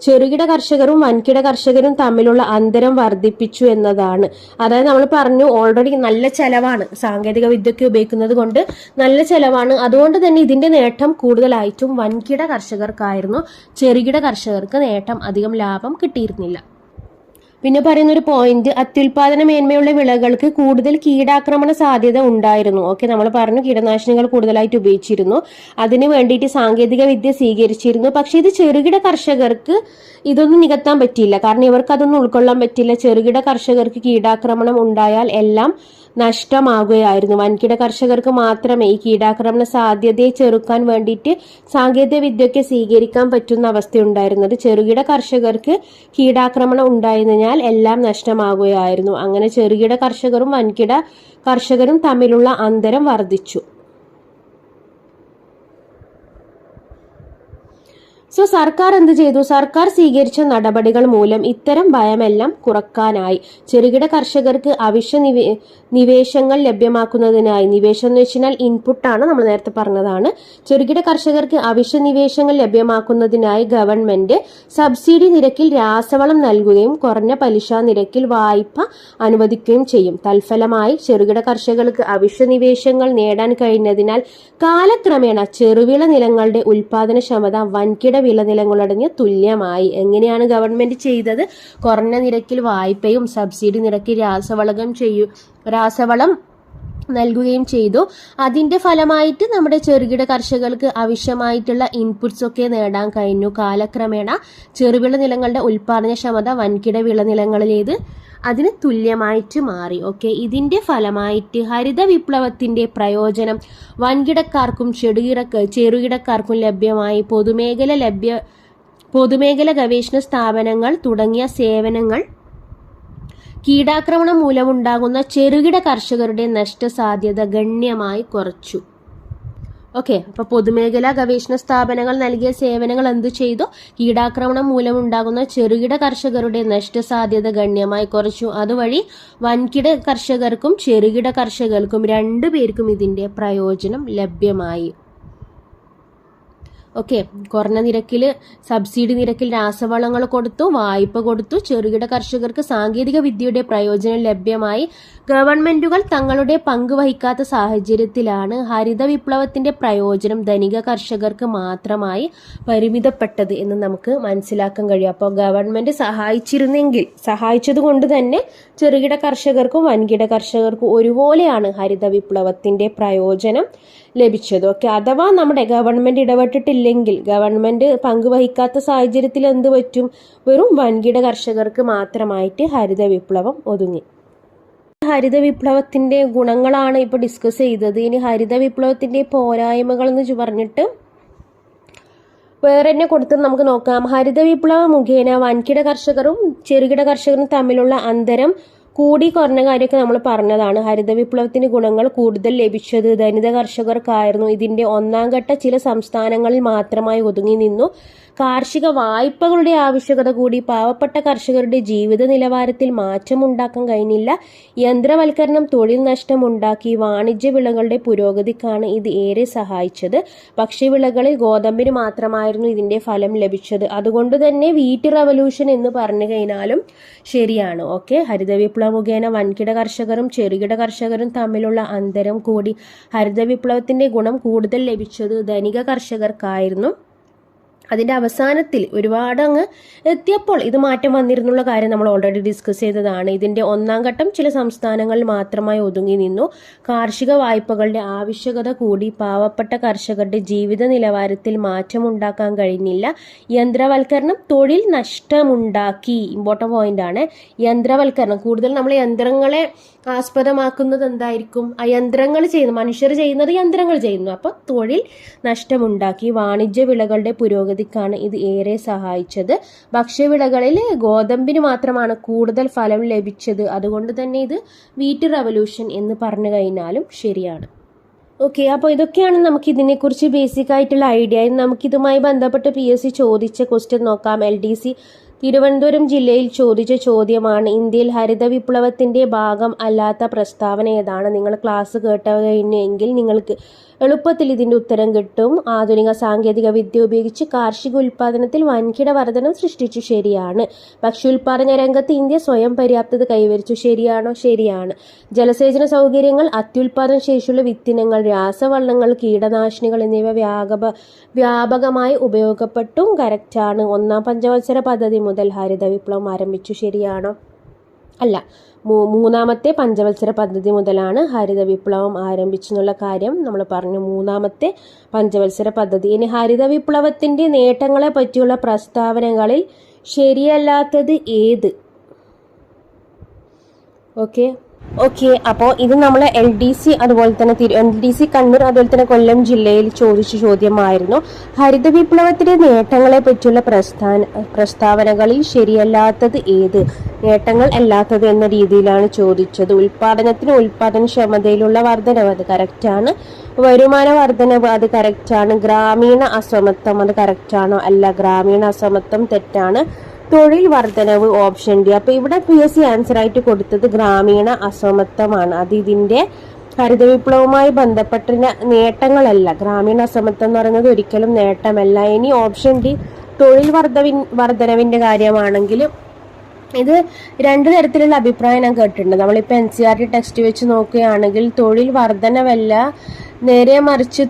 ചെറുകിട കർഷകരും വൻകിട കർഷകരും തമ്മിലുള്ള അന്തരം വർദ്ധിപ്പിച്ചു എന്നതാണ്. അതായത് നമ്മൾ പറഞ്ഞു ഓൾറെഡി നല്ല ചെലവാണ്, സാങ്കേതിക വിദ്യയൊക്കെ ഉപയോഗിക്കുന്നത് കൊണ്ട് നല്ല ചെലവാണ്. അതുകൊണ്ട് തന്നെ ഇതിന്റെ നേട്ടം കൂടുതലായിട്ടും വൻകിട കർഷകർക്കായിരുന്നു. ചെറുകിട കർഷകർക്ക് നേട്ടം അധികം ലാഭം കിട്ടിയിരുന്നില്ല. പിന്നെ പറയുന്ന ഒരു പോയിന്റ്, അത്യുൽപാദന മേന്മയുള്ള വിളകൾക്ക് കൂടുതൽ കീടാക്രമണ സാധ്യത ഉണ്ടായിരുന്നു. ഓക്കെ, നമ്മൾ പറഞ്ഞു കീടനാശിനികൾ കൂടുതലായിട്ട് ഉപയോഗിച്ചിരുന്നു, അതിന് വേണ്ടിയിട്ട് സാങ്കേതിക വിദ്യ സ്വീകരിച്ചിരുന്നു. പക്ഷെ ഇത് ചെറുകിട കർഷകർക്ക് ഇതൊന്നും നികത്താൻ പറ്റിയില്ല, കാരണം ഇവർക്ക് അതൊന്നും ഉൾക്കൊള്ളാൻ പറ്റില്ല. ചെറുകിട കർഷകർക്ക് കീടാക്രമണം ഉണ്ടായാൽ എല്ലാം നഷ്ടമാകുകയായിരുന്നു. വൻകിട കർഷകർക്ക് മാത്രമേ ഈ കീടാക്രമണ സാധ്യതയെ ചെറുക്കാൻ വേണ്ടിയിട്ട് സാങ്കേതിക വിദ്യയൊക്കെ സ്വീകരിക്കാൻ പറ്റുന്ന അവസ്ഥയുണ്ടായിരുന്നത്. ചെറുകിട കർഷകർക്ക് കീടാക്രമണം ഉണ്ടായതിനാൽ എല്ലാം നഷ്ടമാകുകയായിരുന്നു. അങ്ങനെ ചെറുകിട കർഷകരും വൻകിട കർഷകരും തമ്മിലുള്ള അന്തരം വർദ്ധിച്ചു. സോ സർക്കാർ എന്ത് ചെയ്തു? സർക്കാർ സ്വീകരിച്ച നടപടികൾ മൂലം ഇത്തരം ഭയമെല്ലാം കുറക്കാനായി. ചെറുകിട കർഷകർക്ക് അവശ്യ നിവേശങ്ങൾ ലഭ്യമാക്കുന്നതിനായി, നിവേശം എന്ന് വെച്ചാൽ ഇൻപുട്ടാണ്, നമ്മൾ നേരത്തെ പറഞ്ഞതാണ്. ചെറുകിട കർഷകർക്ക് അവശ്യ നിവേശങ്ങൾ ലഭ്യമാക്കുന്നതിനായി ഗവൺമെന്റ് സബ്സിഡി നിരക്കിൽ രാസവളം നൽകുകയും കുറഞ്ഞ പലിശ നിരക്കിൽ വായ്പ അനുവദിക്കുകയും ചെയ്യും. തൽഫലമായി ചെറുകിട കർഷകർക്ക് അവശ്യ നിവേശങ്ങൾ നേടാൻ കഴിഞ്ഞതിനാൽ കാലക്രമേണ ചെറുവിള നിലങ്ങളുടെ ഉൽപാദനക്ഷമത വൻകിട വിളനിലങ്ങളടങ്ങിയ തുല്യമായി. എങ്ങനെയാണ് ഗവൺമെന്റ് ചെയ്തത്? കുറഞ്ഞ നിരക്കിൽ വായ്പയും സബ്സിഡി നിരക്കിൽ രാസവളം നൽകുകയും ചെയ്തു. അതിന്റെ ഫലമായിട്ട് നമ്മുടെ ചെറുകിട കർഷകർക്ക് ആവശ്യമായിട്ടുള്ള ഇൻപുട്സ് ഒക്കെ നേടാൻ കഴിഞ്ഞു. കാലക്രമേണ ചെറുവിള നിലങ്ങളുടെ ഉൽപാദനക്ഷമത വൻകിട വിളനിലങ്ങളിലേത് അതിന് തുല്യമായിട്ട് മാറി. ഓക്കെ, ഇതിന്റെ ഫലമായിട്ട് ഹരിത വിപ്ലവത്തിന്റെ പ്രയോജനം വൻകിടക്കാർക്കും ചെറുകിടക്കാർക്കും ലഭ്യമായി. പൊതുമേഖല ഗവേഷണ സ്ഥാപനങ്ങൾ തുടങ്ങിയ സേവനങ്ങൾ കീടാക്രമണം മൂലമുണ്ടാകുന്ന ചെറുകിട കർഷകരുടെ നഷ്ടസാധ്യത ഗണ്യമായി കുറച്ചു. ഓക്കെ, അപ്പൊ പൊതുമേഖലാ ഗവേഷണ സ്ഥാപനങ്ങൾ നൽകിയ സേവനങ്ങൾ എന്ത് ചെയ്തു? കീടാക്രമണം മൂലമുണ്ടാകുന്ന ചെറുകിട കർഷകരുടെ നഷ്ടസാധ്യത ഗണ്യമായി കുറച്ചു. അതുവഴി വൻകിട കർഷകർക്കും ചെറുകിട കർഷകർക്കും രണ്ടുപേർക്കും ഇതിന്റെ പ്രയോജനം ലഭ്യമായി. ഓക്കെ, കുറഞ്ഞ നിരക്കിൽ സബ്സിഡി നിരക്കിൽ രാസവളങ്ങൾ കൊടുത്തു, വായ്പ കൊടുത്തു, ചെറുകിട കർഷകർക്ക് സാങ്കേതിക വിദ്യയുടെ പ്രയോജനം ലഭ്യമായി. ഗവൺമെന്റുകൾ തങ്ങളുടെ പങ്ക് വഹിക്കാത്ത സാഹചര്യത്തിലാണ് ഹരിത വിപ്ലവത്തിന്റെ പ്രയോജനം ധനിക കർഷകർക്ക് മാത്രമായി പരിമിതപ്പെട്ടത് എന്ന് നമുക്ക് മനസ്സിലാക്കാൻ കഴിയും. അപ്പോൾ ഗവൺമെന്റ് സഹായിച്ചത് കൊണ്ട് തന്നെ ചെറുകിട കർഷകർക്കും വൻകിട കർഷകർക്കും ഒരുപോലെയാണ് ഹരിത വിപ്ലവത്തിന്റെ പ്രയോജനം ലഭിച്ചത്. ഓക്കെ, അഥവാ നമ്മുടെ ഗവൺമെന്റ് ഇടപെട്ടിട്ടില്ലെങ്കിൽ, ഗവൺമെന്റ് പങ്കുവഹിക്കാത്ത സാഹചര്യത്തിൽ എന്ത് പറ്റും? വെറും വൻകിട കർഷകർക്ക് മാത്രമായിട്ട് ഹരിത വിപ്ലവം ഒതുങ്ങി. ഹരിത വിപ്ലവത്തിന്റെ ഗുണങ്ങളാണ് ഇപ്പൊ ഡിസ്കസ് ചെയ്തത്. ഇനി ഹരിത വിപ്ലവത്തിന്റെ പോരായ്മകൾ എന്ന് പറഞ്ഞിട്ട് വേറെ തന്നെ കൊടുത്ത് നമുക്ക് നോക്കാം. ഹരിത വിപ്ലവം മുഖേന വൻകിട കർഷകരും ചെറുകിട കർഷകരും തമ്മിലുള്ള അന്തരം കൂടി കുറഞ്ഞ കാര്യമൊക്കെ നമ്മൾ പറഞ്ഞതാണ്. ഹരിത വിപ്ലവത്തിന് ഗുണങ്ങൾ കൂടുതൽ ലഭിച്ചത് ധനിക കർഷകർക്കായിരുന്നു. ഇതിന്റെ ഒന്നാം ഘട്ട ചില സംസ്ഥാനങ്ങളിൽ മാത്രമായി ഒതുങ്ങി നിന്നു. കാർഷിക വായ്പകളുടെ ആവശ്യകത കൂടി പാവപ്പെട്ട കർഷകരുടെ ജീവിത നിലവാരത്തിൽ മാറ്റമുണ്ടാക്കാൻ കഴിഞ്ഞില്ല. യന്ത്രവൽക്കരണം തൊഴിൽ നഷ്ടമുണ്ടാക്കി. വാണിജ്യ വിളകളുടെ പുരോഗതിക്കാണ് ഇത് ഏറെ സഹായിച്ചത്. ഭക്ഷ്യവിളകളിൽ ഗോതമ്പിന് മാത്രമായിരുന്നു ഇതിന്റെ ഫലം ലഭിച്ചത്. അതുകൊണ്ട് തന്നെ വീറ്റ് റവല്യൂഷൻ എന്ന് പറഞ്ഞു കഴിഞ്ഞാലും ശരിയാണ്. ഓക്കെ, ഹരിത വിപ്ലവം മുഖേന വൻകിട കർഷകരും ചെറുകിട കർഷകരും തമ്മിലുള്ള അന്തരം കൂടി. ഹരിത വിപ്ലവത്തിന്റെ ഗുണം കൂടുതൽ ലഭിച്ചത് ധനിക കർഷകർക്കായിരുന്നു. അതിന്റെ അവസാനത്തിൽ ഒരുപാട് അങ്ങ് എത്തിയപ്പോൾ ഇത് മാറ്റം വന്നിരുന്നുള്ള കാര്യം നമ്മൾ ഓൾറെഡി ഡിസ്കസ് ചെയ്തതാണ്. ഇതിന്റെ ഒന്നാം ഘട്ടം ചില സംസ്ഥാനങ്ങളിൽ മാത്രമായി ഒതുങ്ങി നിന്നു. കാർഷിക വായ്പകളുടെ ആവശ്യകത കൂടി. പാവപ്പെട്ട കർഷകരുടെ ജീവിത നിലവാരത്തിൽ മാറ്റമുണ്ടാക്കാൻ കഴിഞ്ഞില്ല. യന്ത്രവൽക്കരണം തൊഴിൽ നഷ്ടമുണ്ടാക്കി. ഇമ്പോർട്ടന്റ് പോയിന്റ് ആണ് യന്ത്രവൽക്കരണം. കൂടുതൽ നമ്മൾ യന്ത്രങ്ങളെ ആസ്പദമാക്കുന്നത് എന്തായിരിക്കും? ആ യന്ത്രങ്ങൾ ചെയ്യുന്നു, മനുഷ്യർ ചെയ്യുന്നത് യന്ത്രങ്ങൾ ചെയ്യുന്നു. അപ്പൊ തൊഴിൽ നഷ്ടമുണ്ടാക്കി. വാണിജ്യ വിളകളുടെ പുരോഗതിക്കാണ് ഇത് ഏറെ സഹായിച്ചത്. ഭക്ഷ്യവിളകളിൽ ഗോതമ്പിന് മാത്രമാണ് കൂടുതൽ ഫലം ലഭിച്ചത്. അതുകൊണ്ട് തന്നെ ഇത് വീറ്റ് റവല്യൂഷൻ എന്ന് പറഞ്ഞു കഴിഞ്ഞാലും ശരിയാണ്. ഓക്കെ, അപ്പോൾ ഇതൊക്കെയാണ് നമുക്ക് ഇതിനെക്കുറിച്ച് ബേസിക് ആയിട്ടുള്ള ഐഡിയ. നമുക്കിതുമായി ബന്ധപ്പെട്ട് PSC ചോദിച്ച ക്വസ്റ്റ്യൻ നോക്കാം. LDC തിരുവനന്തപുരം ജില്ലയിൽ ചോദിച്ച ചോദ്യമാണ്. ഇന്ത്യയിൽ ഹരിത വിപ്ലവത്തിന്റെ ഭാഗം അല്ലാത്ത പ്രസ്താവന ഏതാണ്? നിങ്ങൾ ക്ലാസ് കേട്ടുകഴിഞ്ഞെങ്കിൽ നിങ്ങൾക്ക് എളുപ്പത്തിൽ ഇതിന്റെ ഉത്തരം കിട്ടും. ആധുനിക സാങ്കേതിക വിദ്യ ഉപയോഗിച്ച് കാർഷിക ഉൽപാദനത്തിൽ വൻകിട വർധനം സൃഷ്ടിച്ചു. ശരിയാണ്. ഭക്ഷ്യോൽപാദന രംഗത്ത് ഇന്ത്യ സ്വയം പര്യാപ്തത കൈവരിച്ചു. ശരിയാണോ? ശരിയാണ്. ജലസേചന സൗകര്യങ്ങൾ, അത്യുൽപാദന ശേഷിയുള്ള വിത്തിനങ്ങൾ, രാസവളങ്ങൾ, കീടനാശിനികൾ എന്നിവ വ്യാപകമായി ഉപയോഗപ്പെട്ടും. കറക്റ്റാണ്. ഒന്നാം പഞ്ചവത്സര പദ്ധതി മുതൽ ഹരിത വിപ്ലവം ആരംഭിച്ചു. ശരിയാണോ? അല്ല, മൂന്നാമത്തെ പഞ്ചവത്സര പദ്ധതി മുതലാണ് ഹരിത വിപ്ലവം ആരംഭിച്ചെന്നുള്ള കാര്യം നമ്മൾ പറഞ്ഞു. മൂന്നാമത്തെ പഞ്ചവത്സര പദ്ധതി. ഇനി ഹരിത വിപ്ലവത്തിന്റെ നേട്ടങ്ങളെ പറ്റിയുള്ള പ്രസ്താവനകളിൽ ശരിയല്ലാത്തത് ഏത്? ഓക്കെ, അപ്പോൾ ഇത് നമ്മളെ LDC അതുപോലെ തന്നെ LDC കണ്ണൂർ അതുപോലെ തന്നെ കൊല്ലം ജില്ലയിൽ ചോദിച്ച ചോദ്യമായിരുന്നു. ഹരിത വിപ്ലവത്തിന്റെ നേട്ടങ്ങളെ പറ്റിയുള്ള പ്രസ്താവനകളിൽ ശരിയല്ലാത്തത് ഏത്? നേട്ടങ്ങൾ അല്ലാത്തത് എന്ന രീതിയിലാണ് ചോദിച്ചത്. ഉൽപാദനക്ഷമതയിലുള്ള വർധനവ്, അത് കറക്റ്റാണ്. വരുമാന വർധനവ്, അത് കറക്റ്റാണ്. ഗ്രാമീണ അസമത്വം, അത് കറക്റ്റാണോ? അല്ല, ഗ്രാമീണ അസമത്വം തെറ്റാണ്. തൊഴിൽ വർധനവ്, ഓപ്ഷൻ ഡി. അപ്പൊ ഇവിടെ PSC ആൻസർ ആയിട്ട് കൊടുത്തത് ഗ്രാമീണ അസമത്വമാണ്. അത് ഇതിന്റെ ഹരിത വിപ്ലവവുമായി ബന്ധപ്പെട്ട നേട്ടങ്ങളല്ല. ഗ്രാമീണ അസമത്വം എന്ന് പറയുന്നത് ഒരിക്കലും നേട്ടമല്ല. ഇനി ഓപ്ഷൻ ഡി തൊഴിൽ വർധനവിന്റെ കാര്യമാണെങ്കിൽ ഇത് രണ്ടു തരത്തിലുള്ള അഭിപ്രായം ഞാൻ കേട്ടിട്ടുണ്ട്. നമ്മളിപ്പോൾ NCERT ടെക്സ്റ്റ് വെച്ച് നോക്കുകയാണെങ്കിൽ തൊഴിൽ വർധനവല്ല, നേരെ മറിച്ച്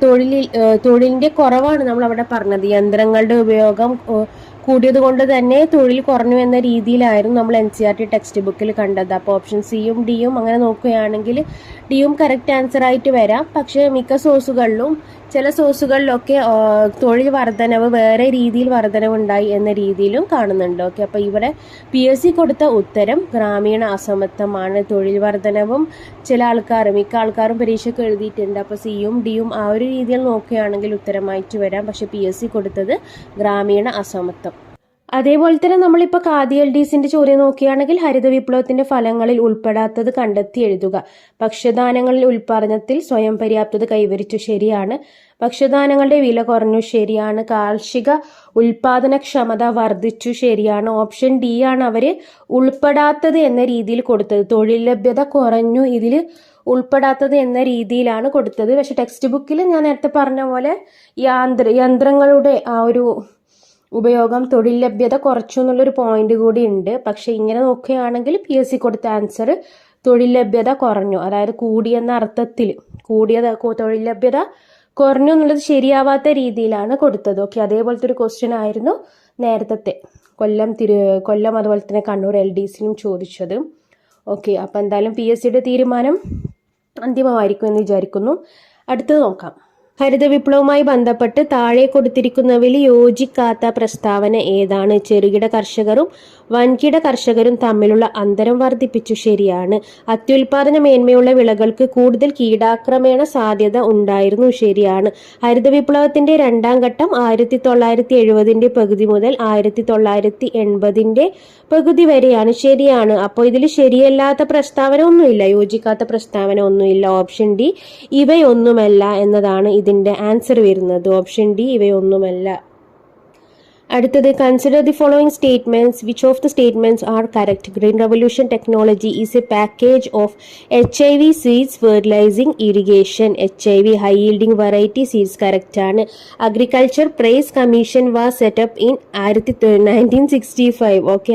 തൊഴിലിന്റെ കുറവാണ് നമ്മൾ അവിടെ പറഞ്ഞത്. യന്ത്രങ്ങളുടെ ഉപയോഗം കൂടിയത് കൊണ്ട് തന്നെ തൊഴിൽ കുറഞ്ഞു എന്ന രീതിയിലായിരുന്നു നമ്മൾ NCERT ടെക്സ്റ്റ് ബുക്കിൽ കണ്ടത്. അപ്പോൾ ഓപ്ഷൻ സിയും ഡിയും അങ്ങനെ നോക്കുകയാണെങ്കിൽ ഡിയും കറക്റ്റ് ആൻസർ ആയിട്ട് വരാം. പക്ഷേ മിക്ക സോഴ്സുകളിലും ചില സോഴ്സുകളിലൊക്കെ തൊഴിൽ വർധനവ് വേറെ രീതിയിൽ വർധനവുണ്ടായി എന്ന രീതിയിലും കാണുന്നുണ്ട്. ഓക്കെ, അപ്പോൾ ഇവിടെ PSC കൊടുത്ത ഉത്തരം ഗ്രാമീണ അസമത്വമാണ്. തൊഴിൽ വർധനവും മിക്ക ആൾക്കാരും പരീക്ഷയ്ക്ക് എഴുതിയിട്ടുണ്ട്. അപ്പോൾ സിയും ഡിയും ആ ഒരു രീതിയിൽ നോക്കുകയാണെങ്കിൽ ഉത്തരമായിട്ട് വരാം. പക്ഷെ PSC കൊടുത്തത് ഗ്രാമീണ അസമത്വം. അതേപോലെ തന്നെ നമ്മളിപ്പോൾ ഖാദി LDCന്റെ ചോദ്യം നോക്കുകയാണെങ്കിൽ ഹരിത വിപ്ലവത്തിന്റെ ഫലങ്ങളിൽ ഉൾപ്പെടാത്തത് കണ്ടെത്തി എഴുതുക. ഭക്ഷ്യധാന്യങ്ങളിൽ ഉൽപാദനത്തിൽ സ്വയം പര്യാപ്തത കൈവരിച്ചു. ശരിയാണ്. ഭക്ഷ്യധാന്യങ്ങളുടെ വില കുറഞ്ഞു. ശരിയാണ്. കാർഷിക ഉൽപാദനക്ഷമത വർദ്ധിച്ചു. ശരിയാണ്. ഓപ്ഷൻ ഡി ആണ് അവര് ഉൾപ്പെടാത്തത് എന്ന രീതിയിൽ കൊടുത്തത്. തൊഴിൽ ലഭ്യത കുറഞ്ഞു, ഇതിൽ ഉൾപ്പെടാത്തത് എന്ന രീതിയിലാണ് കൊടുത്തത്. പക്ഷെ ടെക്സ്റ്റ് ബുക്കിൽ ഞാൻ നേരത്തെ പറഞ്ഞ പോലെ യന്ത്രങ്ങളുടെ ആ ഒരു ഉപയോഗം തൊഴിൽ ലഭ്യത കുറച്ചു എന്നുള്ളൊരു പോയിന്റ് കൂടി ഉണ്ട്. പക്ഷെ ഇങ്ങനെ നോക്കുകയാണെങ്കിൽ PSC കൊടുത്ത ആൻസർ തൊഴിൽ ലഭ്യത കുറഞ്ഞു, അതായത് കൂടിയെന്ന അർത്ഥത്തിൽ തൊഴിൽ ലഭ്യത കുറഞ്ഞു എന്നുള്ളത് ശരിയാവാത്ത രീതിയിലാണ് കൊടുത്തത്. ഓക്കെ, അതേപോലത്തെ ഒരു ക്വസ്റ്റ്യൻ ആയിരുന്നു നേരത്തെ കൊല്ലം അതുപോലെ തന്നെ കണ്ണൂർ LDCയും ചോദിച്ചത്. ഓക്കെ, അപ്പം എന്തായാലും PSCയുടെ തീരുമാനം അന്തിമമായിരിക്കും എന്ന് വിചാരിക്കുന്നു. അടുത്തത് നോക്കാം. ഹരിത വിപ്ലവവുമായി ബന്ധപ്പെട്ട് താഴെ കൊടുത്തിരിക്കുന്നവയിൽ യോജിക്കാത്ത പ്രസ്താവന ഏതാണ്? ചെറുകിട കർഷകരും വൻകിട കർഷകരും തമ്മിലുള്ള അന്തരം വർദ്ധിപ്പിച്ചു. ശരിയാണ്. അത്യുൽപാദന മേന്മയുള്ള വിളകൾക്ക് കൂടുതൽ കീടാക്രമണ സാധ്യത ഉണ്ടായിരുന്നു. ശരിയാണ്. ഹരിത വിപ്ലവത്തിന്റെ രണ്ടാം ഘട്ടം 1970 പകുതി മുതൽ 1980 പകുതി വരെയാണ്. ശരിയാണ്. അപ്പോൾ ഇതിൽ ശരിയല്ലാത്ത പ്രസ്താവന ഒന്നുമില്ല, യോജിക്കാത്ത പ്രസ്താവന ഒന്നുമില്ല. ഓപ്ഷൻ ഡി ഇവയൊന്നുമല്ല എന്നതാണ് ഇതിന്റെ ആൻസർ വരുന്നത്. ഓപ്ഷൻ ഡി ഇവയൊന്നുമല്ല. അടുത്തത്, consider the following statements. Which of the statements are correct? Green revolution technology is a package of HIV seeds fertilizing irrigation. HIV high yielding variety seeds correct ആണ്. Agriculture price commission was set up in 1965. Okay,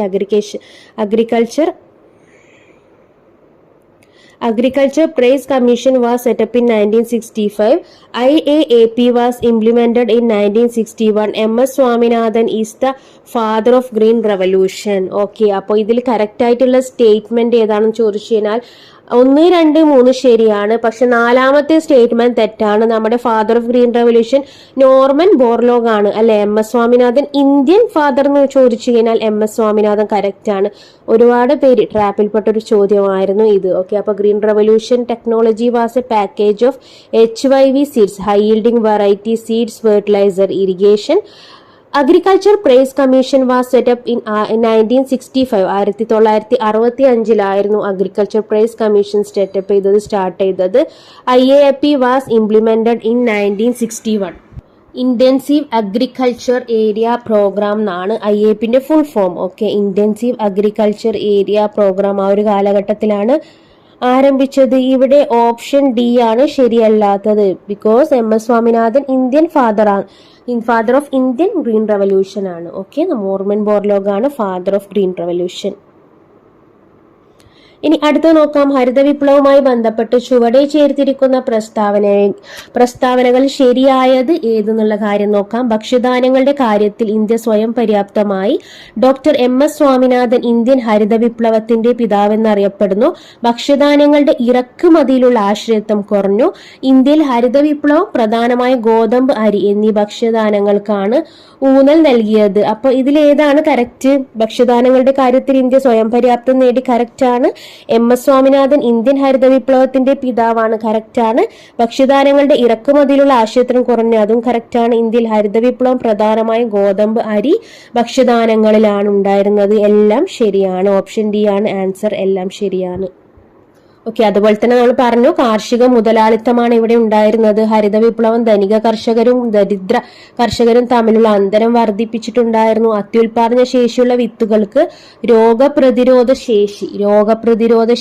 Agriculture Price Commission was set up in 1965. IAAP was implemented in 1961. MS Swaminathan is the father of Green Revolution. Okay, അപ്പോൾ ഇതിൽ correct ആയിട്ടുള്ള statement ഏതാണെന്ന് ചോദിച്ചു കഴിഞ്ഞാൽ 1, 2, 3 ശരിയാണ്. പക്ഷെ നാലാമത്തെ സ്റ്റേറ്റ്മെന്റ് തെറ്റാണ്. നമ്മുടെ father of green revolution Norman Borlaug ആണ്, അല്ലെ? MS സ്വാമിനാഥൻ ഇന്ത്യൻ ഫാദർ എന്ന് ചോദിച്ചു കഴിഞ്ഞാൽ MS സ്വാമിനാഥൻ കറക്റ്റ് ആണ്. ഒരുപാട് പേര് ട്രാപ്പിൽപ്പെട്ട ഒരു ചോദ്യമായിരുന്നു ഇത്. ഓക്കെ, അപ്പൊ green revolution technology was a package of HYV seeds high yielding variety seeds fertilizer irrigation. Agriculture price commission was set up in 1965. 1965 agriculture price commission start ചെയ്തത്. IAAP was implemented in 1961. Intensive agriculture area programme എന്നാണ് IAPന്റെ full form. Okay, intensive agriculture area programme ആ ഒരു കാലഘട്ടത്തിലാണ് ആരംഭിച്ചത്. ഇവിടെ option D ആണ് ശരിയല്ലാത്തത്. Because MS Swaminathan Indian father of Indian green revolution ആണ്. ഓക്കെ, മോർമൻ ബോർലോഗാണ് ഫാദർ ഓഫ് ഗ്രീൻ റെവല്യൂഷൻ. ഇനി അടുത്ത നോക്കാം. ഹരിത വിപ്ലവവുമായി ബന്ധപ്പെട്ട് ചുവടെ ചേർത്തിരിക്കുന്ന പ്രസ്താവനകൾ ശരിയായത് ഏതെന്നുള്ള കാര്യം നോക്കാം. ഭക്ഷ്യധാന്യങ്ങളുടെ കാര്യത്തിൽ ഇന്ത്യ സ്വയം പര്യാപ്തമായി. ഡോക്ടർ MS സ്വാമിനാഥൻ ഇന്ത്യൻ ഹരിത വിപ്ലവത്തിന്റെ പിതാവെന്നറിയപ്പെടുന്നു. ഭക്ഷ്യധാന്യങ്ങളുടെ ഇറക്കുമതിയിലുള്ള ആശ്രയത്വം കുറഞ്ഞു. ഇന്ത്യയിൽ ഹരിത വിപ്ലവം പ്രധാനമായ ഗോതമ്പ്, അരി എന്നീ ഭക്ഷ്യധാന്യങ്ങൾക്കാണ് ഊന്നൽ നൽകിയത്. അപ്പൊ ഇതിലേതാണ് കറക്റ്റ്? ഭക്ഷ്യധാന്യങ്ങളുടെ കാര്യത്തിൽ ഇന്ത്യ സ്വയം പര്യാപ്തം നേടി, കറക്റ്റ് ആണ്. MS സ്വാമിനാഥൻ ഇന്ത്യൻ ഹരിത വിപ്ലവത്തിന്റെ പിതാവാണ്, കറക്റ്റ് ആണ്. ഭക്ഷ്യധാന്യങ്ങളുടെ ഇറക്കുമതിയിലുള്ള ആശ്രയത്വം കുറഞ്ഞു, അതും കറക്റ്റ് ആണ്. ഇന്ത്യയിൽ ഹരിത വിപ്ലവം പ്രധാനമായും ഗോതമ്പ്, അരി ഭക്ഷ്യധാന്യങ്ങളിലാണ് ഉണ്ടായിരുന്നത്. എല്ലാം ശരിയാണ്. ഓപ്ഷൻ ഡി ആണ് ആൻസർ. എല്ലാം ശരിയാണ്. ഓക്കെ, അതുപോലെ തന്നെ നമ്മൾ പറഞ്ഞു കാർഷിക മുതലാളിത്തമാണ് ഇവിടെ ഉണ്ടായിരുന്നത്. ഹരിത വിപ്ലവം ധനിക കർഷകരും ദരിദ്ര കർഷകരും തമ്മിലുള്ള അന്തരം വർദ്ധിപ്പിച്ചിട്ടുണ്ടായിരുന്നു. അത്യുൽപാദന ശേഷിയുള്ള വിത്തുകൾക്ക് രോഗപ്രതിരോധ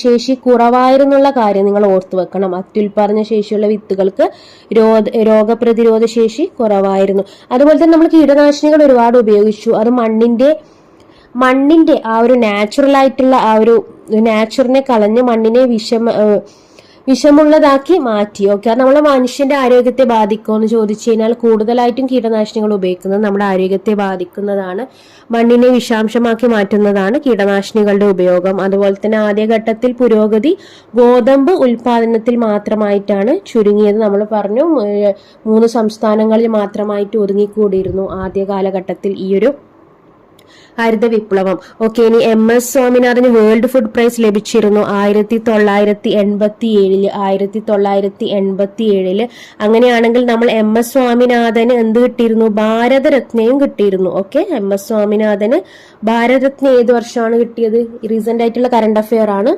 ശേഷി കുറവായിരുന്നുള്ള കാര്യം നിങ്ങൾ ഓർത്തു വെക്കണം. അത്യുൽപാദന ശേഷിയുള്ള വിത്തുകൾക്ക് രോഗപ്രതിരോധ ശേഷി കുറവായിരുന്നു. അതുപോലെ തന്നെ നമ്മൾ കീടനാശിനികൾ ഒരുപാട് ഉപയോഗിച്ചു. അത് മണ്ണിന്റെ ആ ഒരു നാച്ചുറൽ ആയിട്ടുള്ള ആ ഒരു നാച്ചുറിനെ കളഞ്ഞ് മണ്ണിനെ വിഷമുള്ളതാക്കി മാറ്റി. ഓക്കെ, അത് നമ്മളെ മനുഷ്യന്റെ ആരോഗ്യത്തെ ബാധിക്കുമെന്ന് ചോദിച്ചു കഴിഞ്ഞാൽ കൂടുതലായിട്ടും കീടനാശിനികൾ ഉപയോഗിക്കുന്നത് നമ്മുടെ ആരോഗ്യത്തെ ബാധിക്കുന്നതാണ്. മണ്ണിനെ വിഷാംശമാക്കി മാറ്റുന്നതാണ് കീടനാശിനികളുടെ ഉപയോഗം. അതുപോലെ തന്നെ ആദ്യഘട്ടത്തിൽ പുരോഗതി ഗോതമ്പ് ഉൽപാദനത്തിൽ മാത്രമായിട്ടാണ് ചുരുങ്ങിയത്. നമ്മൾ പറഞ്ഞു 3 സംസ്ഥാനങ്ങളിൽ മാത്രമായിട്ട് ഒതുങ്ങിക്കൂടിയിരുന്നു ആദ്യ കാലഘട്ടത്തിൽ ഈ ഒരു ഹരിത വിപ്ലവം. ഓക്കെ, ഇനി MS സ്വാമിനാഥന് വേൾഡ് ഫുഡ് പ്രൈസ് ലഭിച്ചിരുന്നു 1987. അങ്ങനെയാണെങ്കിൽ നമ്മൾ MS സ്വാമിനാഥന് എന്ത് കിട്ടിയിരുന്നു? ഭാരതരത്നയും കിട്ടിയിരുന്നു. ഓക്കെ, MS സ്വാമിനാഥന് ഭാരതരത്ന ഏത് വർഷമാണ് കിട്ടിയത്? റീസെന്റ് ആയിട്ടുള്ള കറണ്ട് അഫെയർ ആണ്.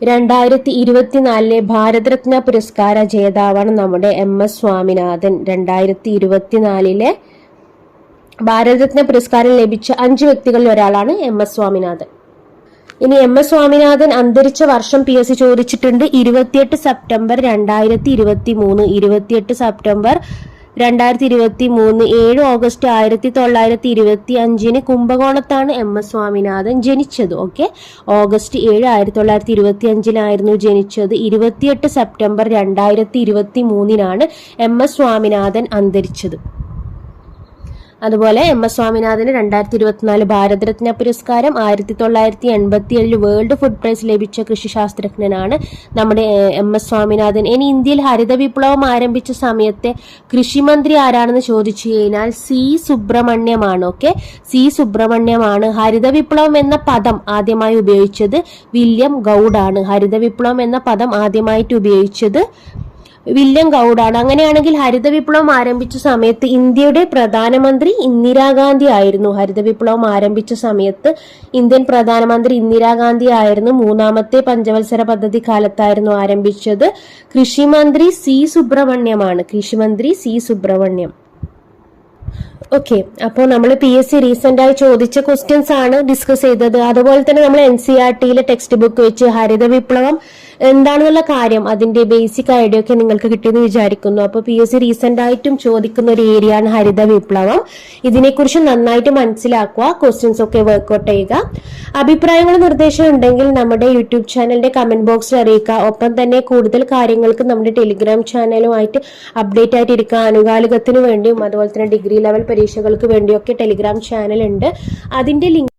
2024 ഭാരതരത്ന പുരസ്കാര ജേതാവാണ് നമ്മുടെ MS സ്വാമിനാഥൻ. 2024 ഭാരതരത്ന പുരസ്കാരം ലഭിച്ച 5 വ്യക്തികളിൽ ഒരാളാണ് MS സ്വാമിനാഥൻ. ഇനി MS സ്വാമിനാഥൻ അന്തരിച്ച വർഷം PSC ചോദിച്ചിട്ടുണ്ട്. 28 സെപ്റ്റംബർ 2023. 28 സെപ്റ്റംബർ 2023. 7 ഓഗസ്റ്റ് 1925 കുംഭകോണത്താണ് MS സ്വാമിനാഥൻ ജനിച്ചത്. ഓക്കെ, ഓഗസ്റ്റ് 7 1925 ജനിച്ചത്. 28 സെപ്റ്റംബർ 2023 MS സ്വാമിനാഥൻ അന്തരിച്ചത്. അതുപോലെ MS സ്വാമിനാഥന് 2024 ഭാരതരത്ന പുരസ്കാരം, 1987 വേൾഡ് ഫുഡ് പ്രൈസ് ലഭിച്ച കൃഷിശാസ്ത്രജ്ഞനാണ് നമ്മുടെ MS സ്വാമിനാഥൻ. ഇനി ഇന്ത്യയിൽ ഹരിത വിപ്ലവം ആരംഭിച്ച സമയത്തെ കൃഷിമന്ത്രി ആരാണെന്ന് ചോദിച്ചു കഴിഞ്ഞാൽ C. സുബ്രഹ്മണ്യമാണ്. Okay, C. സുബ്രഹ്മണ്യമാണ്. ഹരിത വിപ്ലവം എന്ന പദം ആദ്യമായി ഉപയോഗിച്ചത് വില്യം ഗൗഡാണ്. ഹരിത വിപ്ലവം എന്ന പദം ആദ്യമായിട്ട് ഉപയോഗിച്ചത് വില്യം ഗൗഡാണ്. അങ്ങനെയാണെങ്കിൽ ഹരിത വിപ്ലവം ആരംഭിച്ച സമയത്ത് ഇന്ത്യയുടെ പ്രധാനമന്ത്രി ഇന്ദിരാഗാന്ധി ആയിരുന്നു. ഹരിത വിപ്ലവം ആരംഭിച്ച സമയത്ത് ഇന്ത്യൻ പ്രധാനമന്ത്രി ഇന്ദിരാഗാന്ധി ആയിരുന്നു. 3ാമത്തെ പഞ്ചവത്സര പദ്ധതി കാലത്തായിരുന്നു ആരംഭിച്ചത്. കൃഷിമന്ത്രി C. സുബ്രഹ്മണ്യമാണ്. കൃഷിമന്ത്രി C. സുബ്രഹ്മണ്യം. ഓക്കെ, അപ്പോൾ നമ്മൾ PSC റീസെന്റ് ആയി ചോദിച്ച ക്വസ്റ്റ്യൻസ് ആണ് ഡിസ്കസ് ചെയ്തത്. അതുപോലെ തന്നെ നമ്മൾ NCERTയിലെ ടെക്സ്റ്റ് ബുക്ക് വെച്ച് ഹരിത വിപ്ലവം എന്താണെന്നുള്ള കാര്യം അതിന്റെ ബേസിക് ഐഡിയ ഒക്കെ നിങ്ങൾക്ക് കിട്ടിയെന്ന് വിചാരിക്കുന്നു. അപ്പോൾ PSC റീസെന്റ് ആയിട്ടും ചോദിക്കുന്ന ഒരു ഏരിയ ആണ് ഹരിത വിപ്ലവം. ഇതിനെക്കുറിച്ച് നന്നായിട്ട് മനസ്സിലാക്കുക, ക്വസ്റ്റ്യൻസ് ഒക്കെ വർക്ക്ഔട്ട് ചെയ്യുക. അഭിപ്രായങ്ങളും നിർദ്ദേശം ഉണ്ടെങ്കിൽ നമ്മുടെ യൂട്യൂബ് ചാനലിന്റെ കമന്റ് ബോക്സിൽ അറിയിക്കുക. ഒപ്പം തന്നെ കൂടുതൽ കാര്യങ്ങൾക്ക് നമ്മുടെ ടെലിഗ്രാം ചാനലുമായിട്ട് അപ്ഡേറ്റ് ആയിട്ടിരിക്കുക. ആനുകാലികത്തിന് വേണ്ടിയും അതുപോലെ തന്നെ ഡിഗ്രി ലെവൽ പരീക്ഷകൾക്ക് വേണ്ടിയൊക്കെ ടെലിഗ്രാം ചാനൽ ഉണ്ട്. അതിന്റെ ലിങ്ക്